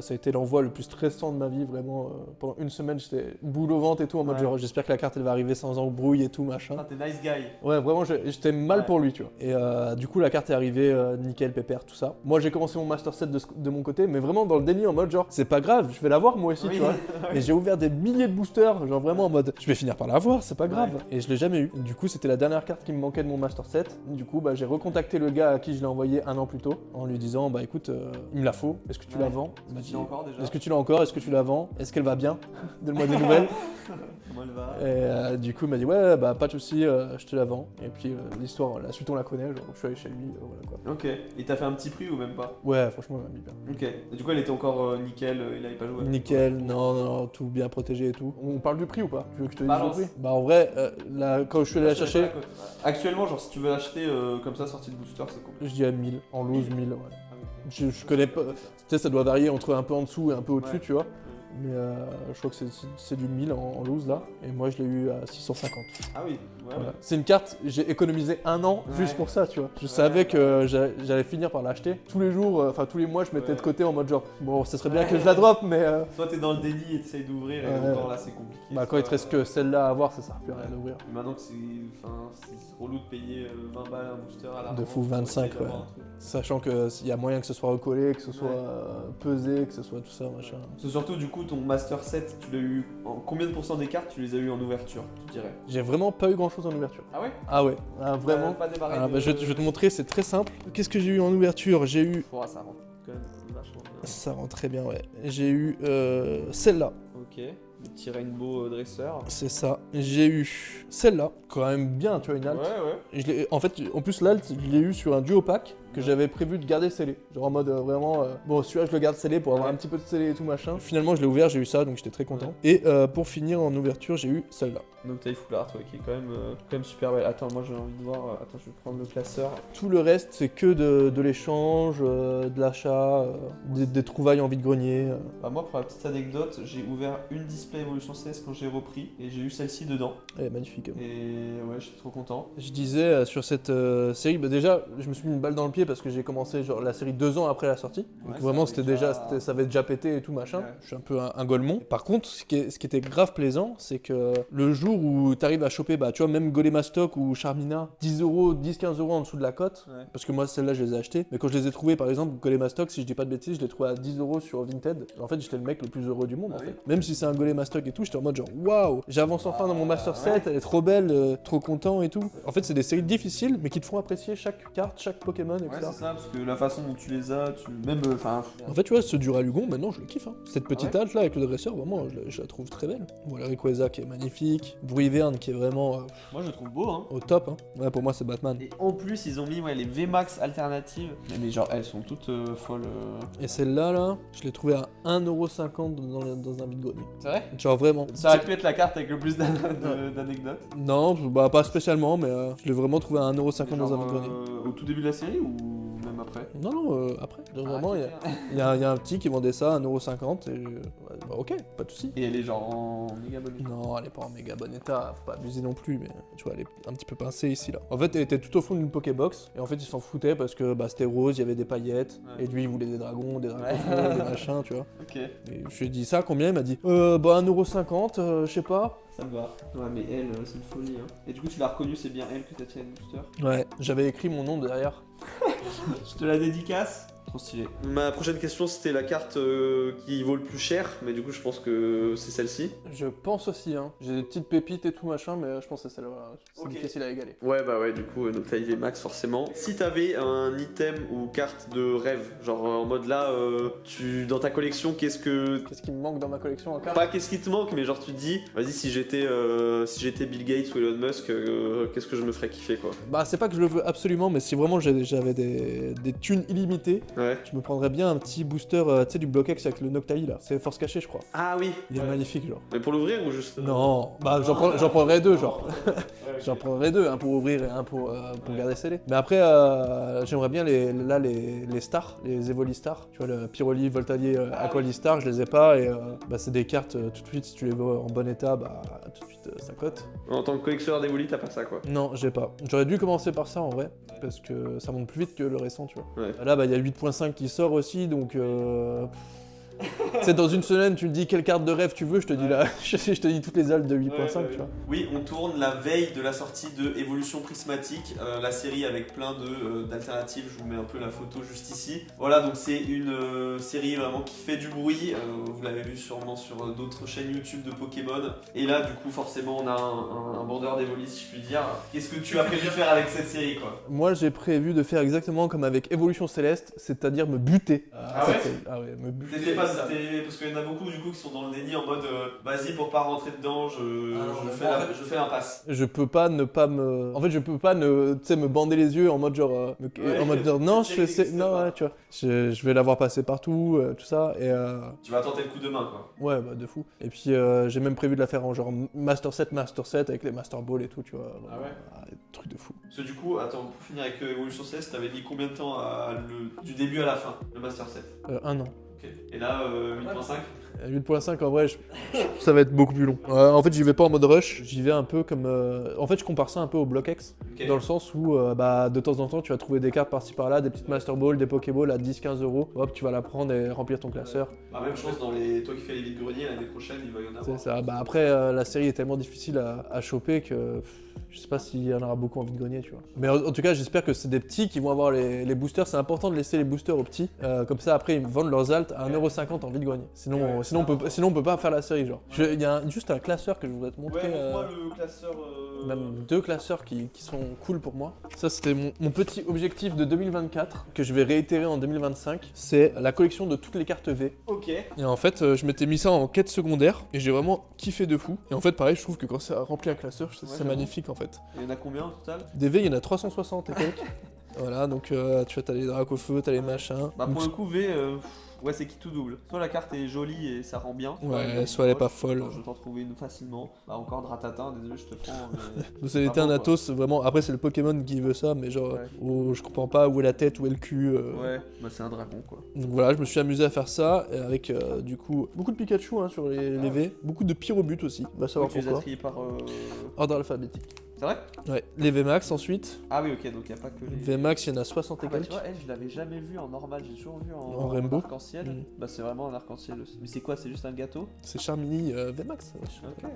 Ça a été l'envoi le plus stressant de ma vie, vraiment. Pendant une semaine, j'étais boule au ventre et tout, en mode genre j'espère que la carte elle va arriver sans embrouille et tout, machin. T'es nice guy. Ouais, vraiment, j'étais mal pour lui, tu vois. Et du coup, la carte est arrivée, nickel, pépère, tout ça. Moi, j'ai commencé mon Master 7 de mon côté, mais vraiment dans le déni, en mode genre, c'est pas grave, je vais l'avoir moi aussi, tu vois. Et j'ai ouvert des milliers de boosters, genre vraiment en mode, je vais finir par l'avoir, c'est pas grave. Et je l'ai jamais eu. Du coup, c'était la dernière carte qui me manquait de mon Master 7. Du coup, bah, j'ai recontacté le gars à qui je l'ai envoyé un an plus tôt, en lui disant, bah écoute, il me la faut, est-ce que tu la vends? Il m'a dit, est-ce que tu l'as encore? Est-ce que tu la vends? Est-ce qu'elle va bien? Donne-moi des nouvelles. Comment elle va? Et du coup, il m'a dit ouais, bah pas de soucis, je te la vends. Et puis l'histoire, la suite on la connaît, genre je suis allé chez lui, voilà quoi. Ok. Et t'as fait un petit prix ou même pas? Ouais, franchement, il m'a mis bien. Ok. Et du coup, elle était encore nickel, il avait pas joué? Nickel, non, tout bien protégé et tout. On parle du prix ou pas? Tu veux que je te dise le prix? Bah en vrai, quand je suis allé la chercher. Actuellement, genre si tu veux acheter comme ça, sortie de booster, c'est combien? Je dis à 1000, en loose 1000, ouais. Je connais pas, tu sais, ça doit varier entre un peu en dessous et un peu au-dessus, tu vois. Mais je crois que c'est du 1000 en loose là, et moi je l'ai eu à 650. Ah oui, voilà. C'est une carte, j'ai économisé un an juste pour ça, tu vois. Je savais que j'allais finir par l'acheter. Tous les jours, enfin tous les mois, je mettais de côté en mode genre, bon, ça serait bien que je la drop, mais. Toi t'es dans le déni et t'essayes d'ouvrir, et encore là c'est compliqué. Bah quand il te reste que celle-là à avoir, ça sert plus à rien d'ouvrir. Maintenant que c'est relou de payer 20 balles un booster à la de fou, 25, ouais. Sachant qu'il y a moyen que ce soit recollé, que ce soit pesé, que ce soit tout ça, machin. C'est surtout du coup ton Master 7, tu l'as eu en combien de pourcents des cartes tu les as eu en ouverture, tu dirais? J'ai vraiment pas eu grand chose en ouverture. Ah ouais? Ah ouais, vraiment. Pas démarré je vais te montrer, c'est très simple. Qu'est-ce que j'ai eu en ouverture? J'ai eu. Oh, ça rentre quand même vachement bien. Ça rentre très bien, ouais. J'ai eu celle-là. Ok. Le petit Rainbow Dresser. C'est ça. J'ai eu celle-là, quand même bien, tu vois, une alt. Ouais. En fait, en plus, l'alt, je l'ai eu sur un duo pack que j'avais prévu de garder scellé. Genre en mode vraiment, bon, celui-là, je le garde scellé pour avoir un petit peu de scellé et tout machin. Finalement, je l'ai ouvert, j'ai eu ça, donc j'étais très content. Et pour finir en ouverture, j'ai eu celle-là. Donc t'as eu Full Art, qui est quand même super belle. Attends, moi j'ai envie de voir. Attends, je vais prendre le classeur. Tout le reste, c'est que de l'échange, de l'achat, des trouvailles en vide-grenier. Bah, moi, pour la petite anecdote, j'ai ouvert une display Evolution CS quand j'ai repris et j'ai eu celle-ci dedans. Elle est magnifique. Et ouais, je suis trop content. Je disais sur cette série, bah déjà, je me suis mis une balle dans le pied parce que j'ai commencé genre la série 2 ans après la sortie. Donc vraiment, ça avait déjà pété et tout machin. Je suis un peu un golemon. Par contre, ce qui était grave plaisant, c'est que le jour où tu arrives à choper, bah tu vois, même Golémastock ou Charmina, 10-15 euros en dessous de la cote, parce que moi celle-là je les ai achetées, mais quand je les ai trouvées, par exemple, Golémastock, si je dis pas de bêtises, je l'ai trouvé à 10 euros sur Vinted. En fait, j'étais le mec le plus heureux du monde en fait. Même si c'est un Golémastock et tout, j'étais en mode genre waouh, j'avance enfin dans mon Master 7, elle est trop belle, trop content et tout. En fait, c'est des séries difficiles, mais qui te font apprécier chaque carte, chaque Pokémon etc. c'est ça, parce que la façon dont tu les as, même, enfin... En fait, tu vois, ce Duralugon, maintenant, je le kiffe. Hein. Cette petite ouais. halte là avec le dresseur, vraiment, je la trouve très belle. Voilà, Rayquaza qui est magnifique. Bruiverne qui est vraiment Moi, je le trouve beau, hein. au top. Hein. Ouais, pour moi, c'est Batman. Et en plus, ils ont mis les VMAX alternatives. Mais genre, elles sont toutes folles. Et celle-là, là, je l'ai trouvée à 1,50€ dans un vide-grenier. C'est vrai? Genre vraiment. Ça aurait pu être la carte avec le plus d'anecdotes. Non, bah pas spécialement, mais je l'ai vraiment trouvé à 1,50€ dans un vide-grenier. Au tout début de la série ou même après? Non, après. Genre, vraiment, il y a un petit qui vendait ça à 1,50€ et bah, ok, pas de soucis. Et elle est genre en méga bonne état. Non, elle est pas en méga bon état, faut pas abuser non plus, mais tu vois, elle est un petit peu pincée ici là. En fait, elle était tout au fond d'une Pokébox, et en fait, ils s'en foutaient parce que bah, c'était rose, il y avait des paillettes, Ouais. et lui, il voulait des dragons, des machins, tu vois. Ok, Et je lui ai dit ça, combien? Il m'a dit, bah 1,50€, je sais pas. ça me va. Ouais, mais elle, c'est une folie. Hein. Et du coup, tu l'as reconnue, c'est bien elle que t'as tiré le booster. Ouais, j'avais écrit mon nom derrière. Je te la dédicace. Trop stylé. Ma prochaine question, c'était la carte qui vaut le plus cher, mais du coup, je pense que c'est celle-ci. Je pense aussi, hein. J'ai des petites pépites et tout machin, mais je pense que c'est celle-là. C'est Ok. difficile à égaler. Ouais, bah ouais, du coup, donc t'as IV Max forcément. Si t'avais un item ou carte de rêve, genre en mode là, dans ta collection, qu'est-ce qui me manque dans ma collection en carte? Pas qu'est-ce qui te manque, mais genre tu te dis, vas-y, si j'étais Bill Gates ou Elon Musk, qu'est-ce que je me ferais kiffer quoi. Bah, c'est pas que je le veux absolument, mais si vraiment j'avais des thunes illimitées, Ouais. je me prendrais bien un petit booster, tu sais, du Block-X avec le Noctali là. C'est Force Cachée, je crois. Ah oui. Il est magnifique, genre. Mais pour l'ouvrir ou juste. Non, bah j'en prendrais deux, genre. J'en prendrais deux, un pour ouvrir et un pour garder scellé. Mais après, j'aimerais bien les stars, les Evoli stars. Tu vois, le Pyroli, Voltalier, Aquali Star, je les ai pas et bah, c'est des cartes tout de suite, si tu les veux en bon état, bah tout de suite ça cote. En tant que collectionneur d'Evoli, t'as pas ça quoi. Non, j'ai pas. J'aurais dû commencer par ça en vrai, parce que ça monte plus vite que le récent, tu vois. Ouais. Là, bah il y a 8.5 qui sort aussi, donc. Tu sais, dans une semaine, tu me dis quelle carte de rêve tu veux, je te dis là, je te dis toutes les altes de 8.5, tu vois. Oui, on tourne la veille de la sortie de Évolution Prismatique, la série avec plein d'alternatives. Je vous mets un peu la photo juste ici. Voilà, donc c'est une série vraiment qui fait du bruit. Vous l'avez vu sûrement sur d'autres chaînes YouTube de Pokémon. Et là, du coup, forcément, on a un bandeur d'Evoli, si je puis dire. Qu'est-ce que tu as prévu de faire avec cette série, quoi? Moi, j'ai prévu de faire exactement comme avec Évolution Céleste, c'est-à-dire me buter. Ah ouais? Ah ouais, me buter. Parce qu'il y en a beaucoup du coup qui sont dans le déni en mode vas-y, pour pas rentrer dedans, je fais l'impasse. Je peux pas ne pas me. En fait, je peux pas ne, tu sais, me bander les yeux en mode genre. En mode genre, non, je fais. Non, ouais, tu vois. Je vais l'avoir passé partout, tout ça. Et. Tu vas tenter le coup de main, quoi. Ouais, bah de fou. Et puis, j'ai même prévu de la faire en genre Master 7 avec les Master Ball et tout, tu vois. Ah ouais? Truc de fou. Parce que du coup, attends, pour finir avec Evolution 16, t'avais dit combien de temps du début à la fin, le Master 7? 1 an. Ok. Et là, 8.5? 8.5 en vrai, ça va être beaucoup plus long. En fait, j'y vais pas en mode rush, j'y vais un peu comme. En fait, je compare ça un peu au Block-X, Ok. dans le sens où bah, de temps en temps, tu vas trouver des cartes par-ci par-là, des petites Master Ball, des Pokéballs à 10-15 euros. Hop, tu vas la prendre et remplir ton classeur. Bah, même chose dans toi qui fais les vides greniers, l'année prochaine, il va y en C'est avoir. ça. Bah, après, la série est tellement difficile à choper que. Je sais pas s'il y en aura beaucoup en vide-grenier, tu vois. Mais en tout cas, j'espère que c'est des petits qui vont avoir les boosters. C'est important de laisser les boosters aux petits. Comme ça, après, ils vendent leurs altes à 1,50€ en vide-grenier. Sinon, on peut pas faire la série, genre. Il y a juste un classeur que je voudrais te montrer. Ouais, montre-moi le classeur. Même 2 classeurs qui sont cool pour moi. Ça, c'était mon petit objectif de 2024 que je vais réitérer en 2025. C'est la collection de toutes les cartes V. Ok. Et en fait, je m'étais mis ça en quête secondaire et j'ai vraiment kiffé de fou. Et en fait, pareil, je trouve que quand ça remplit un classeur, c'est j'avoue. magnifique en fait. Il y en a combien au total? Des V, il y en a 360 et quelques. Voilà, donc tu vois, t'as les dracs au feu, t'as les machins. Bah, pour le coup, V, ouais, c'est qui tout double. Soit la carte est jolie et ça rend bien. Ouais, soit elle est pas folle. Je vais t'en trouver une facilement. Bah, encore Dratata, désolé, je te prends. Donc ça a été un Atos, vraiment. Après, c'est le Pokémon qui veut ça, mais genre, je comprends pas où est la tête, où est le cul. Ouais, bah, c'est un dragon quoi. Donc voilà, je me suis amusé à faire ça, avec du coup beaucoup de Pikachu hein, sur les V, beaucoup de Pyrobut aussi, va savoir Tu les as pourquoi. triés par. Ordre alphabétique. C'est vrai? Ouais, les VMAX ensuite. Ah oui, ok, donc il n'y a pas que les. VMAX, il y en a 60 et Ah bah, tu quelques. vois, elle, je l'avais jamais vu en normal, j'ai toujours vu En rainbow. arc-en-ciel. Mm. Bah, c'est vraiment un arc-en-ciel aussi. Mais c'est quoi? C'est juste un gâteau? C'est Charmini VMAX. Ok.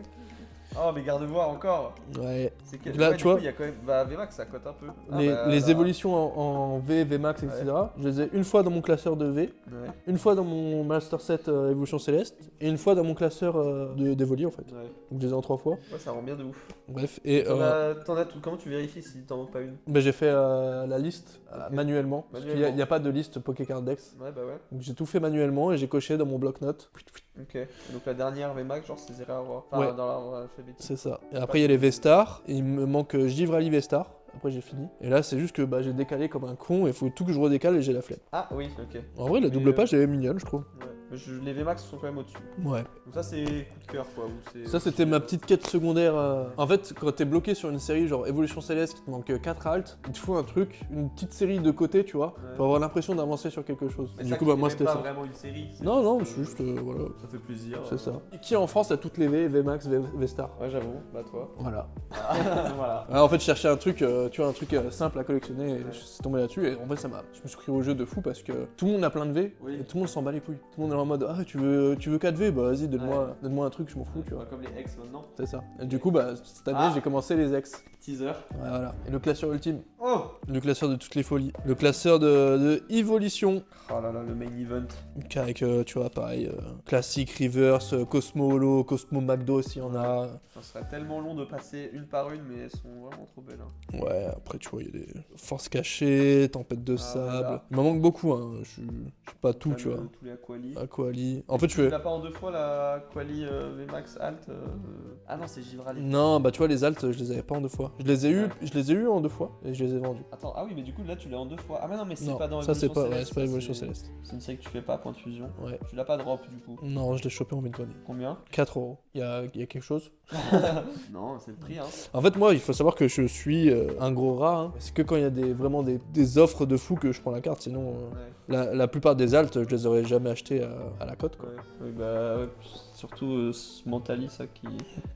Oh, mais garde-voir encore. Ouais. C'est quel... Là, ouais, tu du vois, coup, il y a quand même... Bah, VMAX, ça cote un peu. les là... évolutions en V, Vmax, etc. Je les ai une fois dans mon classeur de V, Ouais. une fois dans mon Master Set Evolution Céleste, et une fois dans mon classeur d'Evoli en fait. Ouais. Donc je les ai en 3 fois. Ouais, ça rend bien de ouf. Bref, et Comment tu vérifies si t'en manques pas une? ben, j'ai fait la liste Ok. manuellement. Parce qu'il n'y a pas de liste Pokécard Dex. Ouais, bah ouais. Donc j'ai tout fait manuellement et j'ai coché dans mon bloc-notes. Ok. Donc la dernière VMAX, genre, c'est 0 à avoir. Enfin, Ouais. dans l'ordre alphabétique. C'est ça. Et après il y a les V-Stars, et il me manque Givrali V-Star. Après j'ai fini. Et là c'est juste que bah, j'ai décalé comme un con, et il faut tout que je redécale et j'ai la flemme. Ah oui, ok. En vrai la double page elle est mignonne je trouve. Ouais. Mais les VMAX sont quand même au-dessus. Ouais. Donc ça, c'est coup de cœur, quoi. Ça c'était ma petite quête secondaire. En fait quand t'es bloqué sur une série genre Évolution Céleste qui te manque 4 alts, il te faut un truc, une petite série de côté tu vois, Ouais. pour avoir l'impression d'avancer sur quelque chose. Mais Du ça coup qui bah moi est c'était pas ça. vraiment une série. Non non c'est juste voilà. Ça fait plaisir. C'est ça. Et qui en France a toutes les V, Vmax, V-Star. Ouais, j'avoue. Bah, toi. Voilà. Voilà. En fait, je cherchais un truc, tu vois, un truc simple à collectionner, et je suis tombé là-dessus, et en fait, je me suis pris au jeu de fou parce que tout le monde a plein de V, Oui. et tout le monde s'en bat les couilles. Tout le monde est en mode, ah, tu veux 4 V, bah vas-y, donne-moi un truc, je m'en fous, tu vois. Comme les ex maintenant. C'est ça. Et du coup, bah, cette année, j'ai commencé les ex. Teaser. Ouais, voilà. Et le classeur ultime, Oh le classeur de toutes les folies, le classeur de Evolution, Oh là là, le main event. avec, tu vois, pareil, classique, reverse, Cosmo Holo, Cosmo McDo s'il y en a. Ça serait tellement long de passer une par une, mais elles sont vraiment trop belles. Hein. Ouais, après tu vois, il y a des forces cachées, tempête de sable. voilà. Il m'en manque beaucoup, hein. Je suis pas tout, tu vois. Tous les Aquali. Aquali. En fait, je Tu fais. l'as pas en 2 fois la Aquali VMAX Alt Ah non, c'est Givrali. Non, bah tu vois, les alts, je les avais pas en 2 fois. Je les ai eu en 2 fois et je les ai vendus. Attends, ah oui, mais du coup là tu l'as en 2 fois. Ah mais non, mais c'est Non, pas dans ça c'est Evolution pas, Céleste, c'est pas ça, Évolution Céleste. C'est une série que tu fais pas, point de fusion. Ouais. Tu l'as pas drop du coup. Non, je l'ai chopé en mid-money. Combien 4 euros. Il y a quelque chose. Non, c'est le prix hein. En fait, moi, il faut savoir que je suis un gros rat. Hein. C'est que quand il y a vraiment des offres de fou que je prends la carte. Sinon, Ouais. la plupart des alts, je les aurais jamais achetés à la cote. Quoi. Ouais. Oui, bah ouais, surtout ce Mentali, ça qui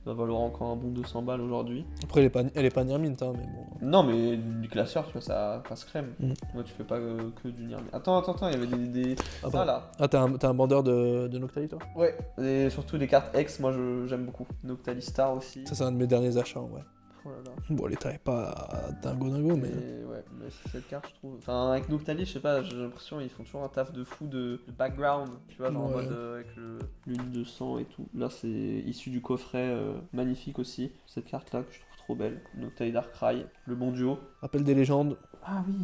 va valoir encore un bon 200 balles aujourd'hui. Après, elle est pas near mint, hein, mais bon. Non, mais du classeur, tu vois, ça passe crème. Mm. Moi, tu fais pas que du Nier. Attends, il y avait des... Ah, ça là. Ah, t'as un bandeur de Noctali, toi? Ouais, et surtout les cartes X, moi j'aime beaucoup. Noctali Star aussi. Ça, c'est un de mes derniers achats, en vrai. Oh là là. Bon, l'état est pas dingo, mais. Ouais, mais cette carte, je trouve. Enfin, avec Noctali, je sais pas, j'ai l'impression qu'ils font toujours un taf de fou de background. Tu vois, genre en Ouais. mode avec l'une de sang et tout. Là, c'est issu du coffret magnifique aussi. Cette carte là que je trouve trop belle. Noctali Darkrai, le bon duo. Rappel des légendes. Ah oui.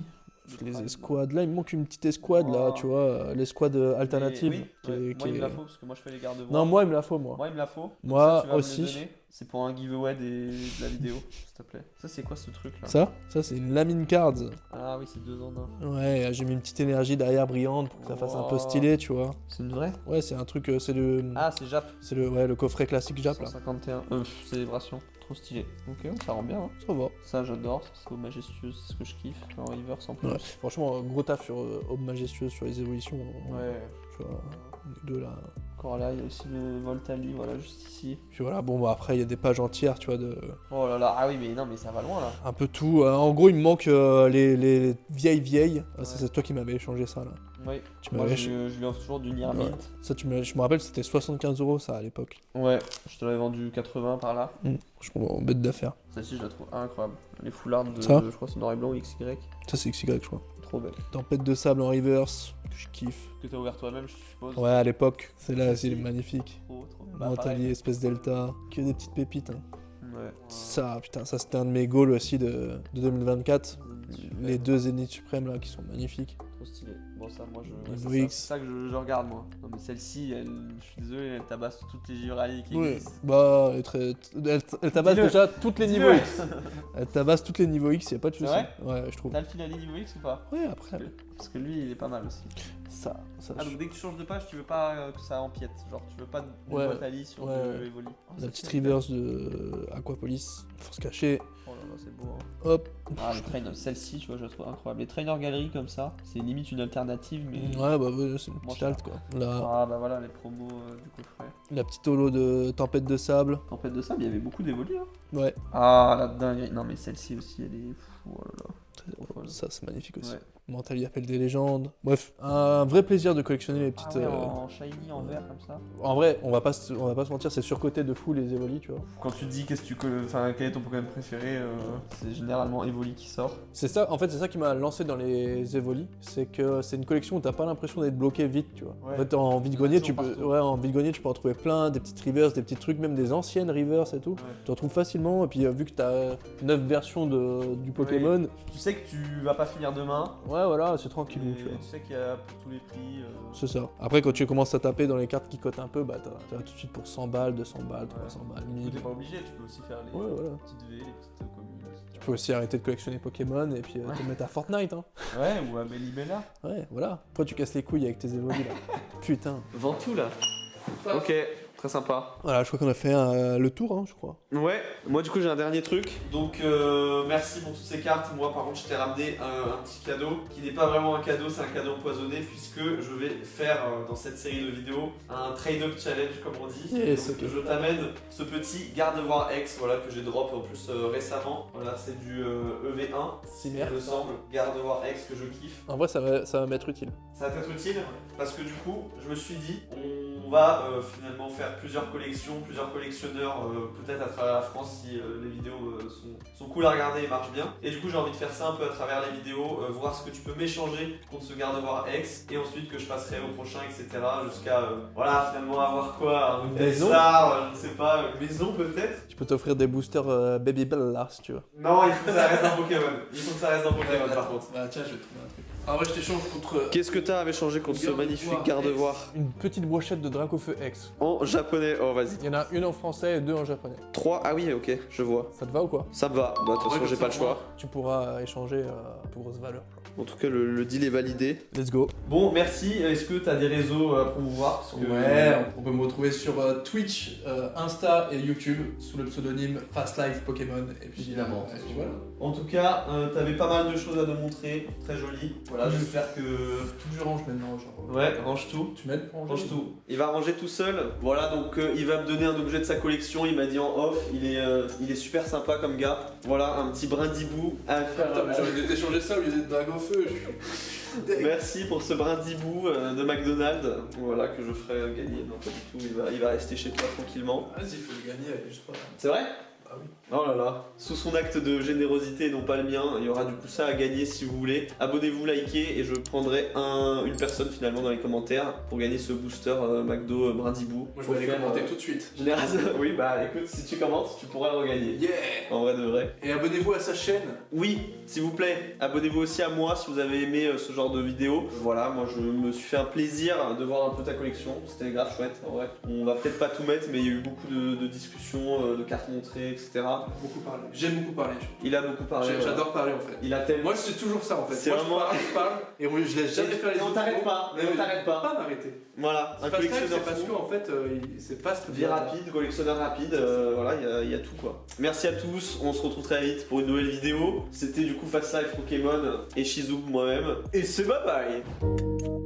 Les escouades. Là, il me manque une petite escouade, là, Oh. tu vois. L'escouade alternative. Oui, qui ouais. est- Moi, qui il me est- la faut parce que moi je fais les gardes-voix. Non, moi, il me la faut, moi. Moi, il me la faut. Donc Moi ça, tu vas me aussi. le donner. C'est pour un giveaway de la vidéo, s'il te plaît. Ça, c'est quoi ce truc là? Ça, c'est une Lamine Cards. Ah oui, c'est 2 en 1. Ouais, j'ai mis une petite énergie derrière brillante pour que ça fasse un peu Oh. stylé, tu vois. C'est une vraie? Ouais, c'est un truc, c'est le. Ah, c'est Jap. C'est le coffret classique Jap, là. 151. Célébration. Trop stylé. Ok, ça rend bien. Hein. Ça va. Ça, j'adore. C'est au majestueux, c'est ce que je kiffe. En reverse en plus. Ouais. Franchement, gros taf sur Aube Majestueuse, sur les évolutions. Ouais. Tu vois, les deux là. Encore là, il y a aussi le Voltali, voilà, juste ici. Puis voilà, bon, bah après, il y a des pages entières, tu vois, de. Oh là là, ah oui, mais non, mais ça va loin là. Un peu tout. En gros, il me manque les vieilles. Ah, ça, Ouais. c'est toi qui m'avais échangé ça, là. Oui. Tu Moi, m'avais. je lui offre toujours du Nier Ouais. Mint. Ça, je me rappelle, c'était 75 € ça à l'époque. Ouais, je te l'avais vendu 80 par là. Franchement, bête d'affaires. Celle-ci, je la trouve incroyable. Les foulards de, Ça je crois, c'est noir et blanc ou XY. Ça, c'est XY, je crois. Trop belle. Tempête de sable en reverse, que je kiffe. Que t'as ouvert toi-même, je suppose. Ouais, à l'époque. C'est là, Celle-ci. c'est magnifique. Trop. Mentali, espèce delta. Que des petites pépites. Hein. Ouais. Ça, putain, ça c'était un de mes goals aussi de 2024. Les deux Zénith suprêmes là qui sont magnifiques. Trop stylé. Bon, ça, moi, Les c'est Voix. ça que je regarde, moi. Non, mais celle-ci, je suis désolé, elle tabasse toutes les Givrali qui Ouais, existent. bah, elle tabasse Dis-le. déjà toutes les Dis-le. niveaux X. Elle tabasse toutes les niveaux X, y'a pas de C'est soucis. vrai Ouais, je trouve. T'as le Filali niveau X ou pas? Ouais, après, Parce que lui, il est pas mal aussi. ça. Ah, donc dès que tu changes de page, tu veux pas que ça empiète. Genre, tu veux pas de Ouais. Voltali sur Ouais. le Evoli. Oh, La ça, petite c'est- reverse de Aquapolis, force cachée. Oh là là, c'est beau. Hein. Hop. Ah, les trainers, celle-ci, tu vois, je la trouve incroyable. Les trainers galeries comme ça, c'est limite une alternative, mais. Ouais, bah, ouais, c'est une Moins petite cher. halte quoi. Là, Ah, bah voilà, les promos du coffret. la petite holo de tempête de sable. Tempête de sable, il y avait beaucoup d'évolus. Hein. Ouais, Ah, la dinguerie. Non, mais celle-ci aussi, elle est. Oh là là. Trop folle. ça c'est magnifique aussi. Ouais. Mental y appelle des légendes. Bref, un vrai plaisir de collectionner les petites. En shiny, en vert comme ça. En vrai, on va pas se mentir, c'est surcoté de fou les Evoli, tu vois. Quand tu te dis quel est ton Pokémon préféré, c'est généralement Evoli qui sort. C'est ça, en fait, c'est ça qui m'a lancé dans les Evoli, c'est que c'est une collection où t'as pas l'impression d'être bloqué vite, tu vois. Ouais. En fait, en vide-grenier, tu peux, partout. ouais, en vide-grenier, tu peux en trouver plein, des petites rivers, des petits trucs, même des anciennes rivers et tout. Ouais. Tu en trouves facilement, et puis vu que t'as 9 versions du Pokémon, Tu sais que tu vas pas finir demain. ouais, voilà, c'est tranquille, Et tu vois. tu sais qu'il y a pour tous les prix. C'est ça. Après, quand tu commences à taper dans les cartes qui cotent un peu, bah t'as tout de suite pour 100 balles, 200 balles, 300 balles, 1000. T'es pas obligé, tu peux aussi faire les Ouais, voilà. petites V, les petites communes, etc. Tu peux aussi arrêter de collectionner Pokémon et puis te mettre à Fortnite, hein. Ouais, ou à Melibella. Ouais, voilà. Après, tu casses les couilles avec tes Evoli là. Putain. Vends tout là. Ok, très sympa. Voilà, je crois qu'on a fait le tour, hein, je crois. Ouais, moi du coup j'ai un dernier truc. Donc merci pour toutes ces cartes. Moi par contre je t'ai ramené un petit cadeau qui n'est pas vraiment un cadeau, c'est un cadeau empoisonné puisque je vais faire dans cette série de vidéos un trade-up challenge comme on dit. Yes, Donc, ok. je t'amène ce petit Gardevoir X voilà, que j'ai drop en plus récemment. Voilà, c'est du EV1. Cimer. Il me semble, Gardevoir X que je kiffe. En vrai, ça va m'être utile. Ça va être utile parce que du coup, je me suis dit, on va finalement faire plusieurs collections, plusieurs collectionneurs, peut-être à travers la France si les vidéos sont cool à regarder et marchent bien. Et du coup, j'ai envie de faire ça un peu à travers les vidéos, voir ce que tu peux m'échanger contre ce Gardevoir X et ensuite que je passerai au prochain, etc. Jusqu'à voilà, finalement avoir quoi, un Maison. Star, je ne sais pas, une maison peut-être. Je peux t'offrir des boosters Baby Bell là, si tu veux. Non, il faut que ça reste un Pokémon. Il faut que ça reste un Pokémon par contre. Bah tiens, je vais trouver un truc. En vrai, je t'échange contre Qu'est-ce que t'as à m'échanger contre ce magnifique Gardevoir une petite brochette de Dracofeu X. en japonais? Oh, vas-y. Il y en a une en français et deux en japonais. 3, ah oui, ok, je vois. Ça te va ou quoi? Ça me va, bah de toute façon j'ai pas le choix. Tu pourras échanger pour grosse valeur. En tout cas le deal est validé. Let's go. Bon, merci. Est-ce que t'as des réseaux à promouvoir? Parce que... Ouais, on peut me retrouver sur Twitch, Insta et YouTube sous le pseudonyme Fast Life Pokémon. Et puis, Évidemment. et puis voilà. En tout cas, t'avais pas mal de choses à nous montrer, très joli. Voilà, Tout. j'espère que... Tout je range maintenant, genre. Ouais, range tout. Tu m'aides pour ranger? Range tout. Il va ranger tout seul. Voilà, donc il va me donner un objet de sa collection. Il m'a dit en off. Il est super sympa comme gars. Voilà, un petit brindibou à faire. Putain, mais j'aurais dû t'échanger ça au lieu d'être Dragofeu. Merci pour ce brindibou de McDonald's. Voilà, que je ferai gagner. Non, pas du tout. Il va rester chez toi tranquillement. Vas-y, faut le gagner, abuse pas. C'est vrai? Ah oui. Oh là là, sous son acte de générosité et non pas le mien, il y aura du coup ça à gagner si vous voulez. Abonnez-vous, likez et je prendrai une personne finalement dans les commentaires pour gagner ce booster McDo Brindibou. Moi, je vais aller commenter tout de suite. Oui, bah écoute, si tu commentes, tu pourras le regagner. Yeah! En vrai de vrai. Et abonnez-vous à sa chaîne. Oui, s'il vous plaît, abonnez-vous aussi à moi si vous avez aimé ce genre de vidéo. Voilà, moi je me suis fait un plaisir de voir un peu ta collection, c'était grave chouette en vrai. On va peut-être pas tout mettre, mais il y a eu beaucoup de discussions, de cartes montrées, etc. Beaucoup parlé. J'aime beaucoup parler. Il a beaucoup parlé. J'adore parler en fait. Il a tellement. Moi, c'est toujours ça en fait. C'est Moi, vraiment- je parle, et je laisse jamais faire les on autres. t'arrête pas, Mais on t'arrête pas. Pas m'arrêter. Voilà, un Fast Life, collectionneur c'est parce fou. que en fait, c'est fast. Vie rapide, collectionneur rapide, voilà, il y a tout quoi. Merci à tous, on se retrouve très vite pour une nouvelle vidéo. C'était du coup Fast Life Pokémon et Shizu moi-même. Et c'est bye bye.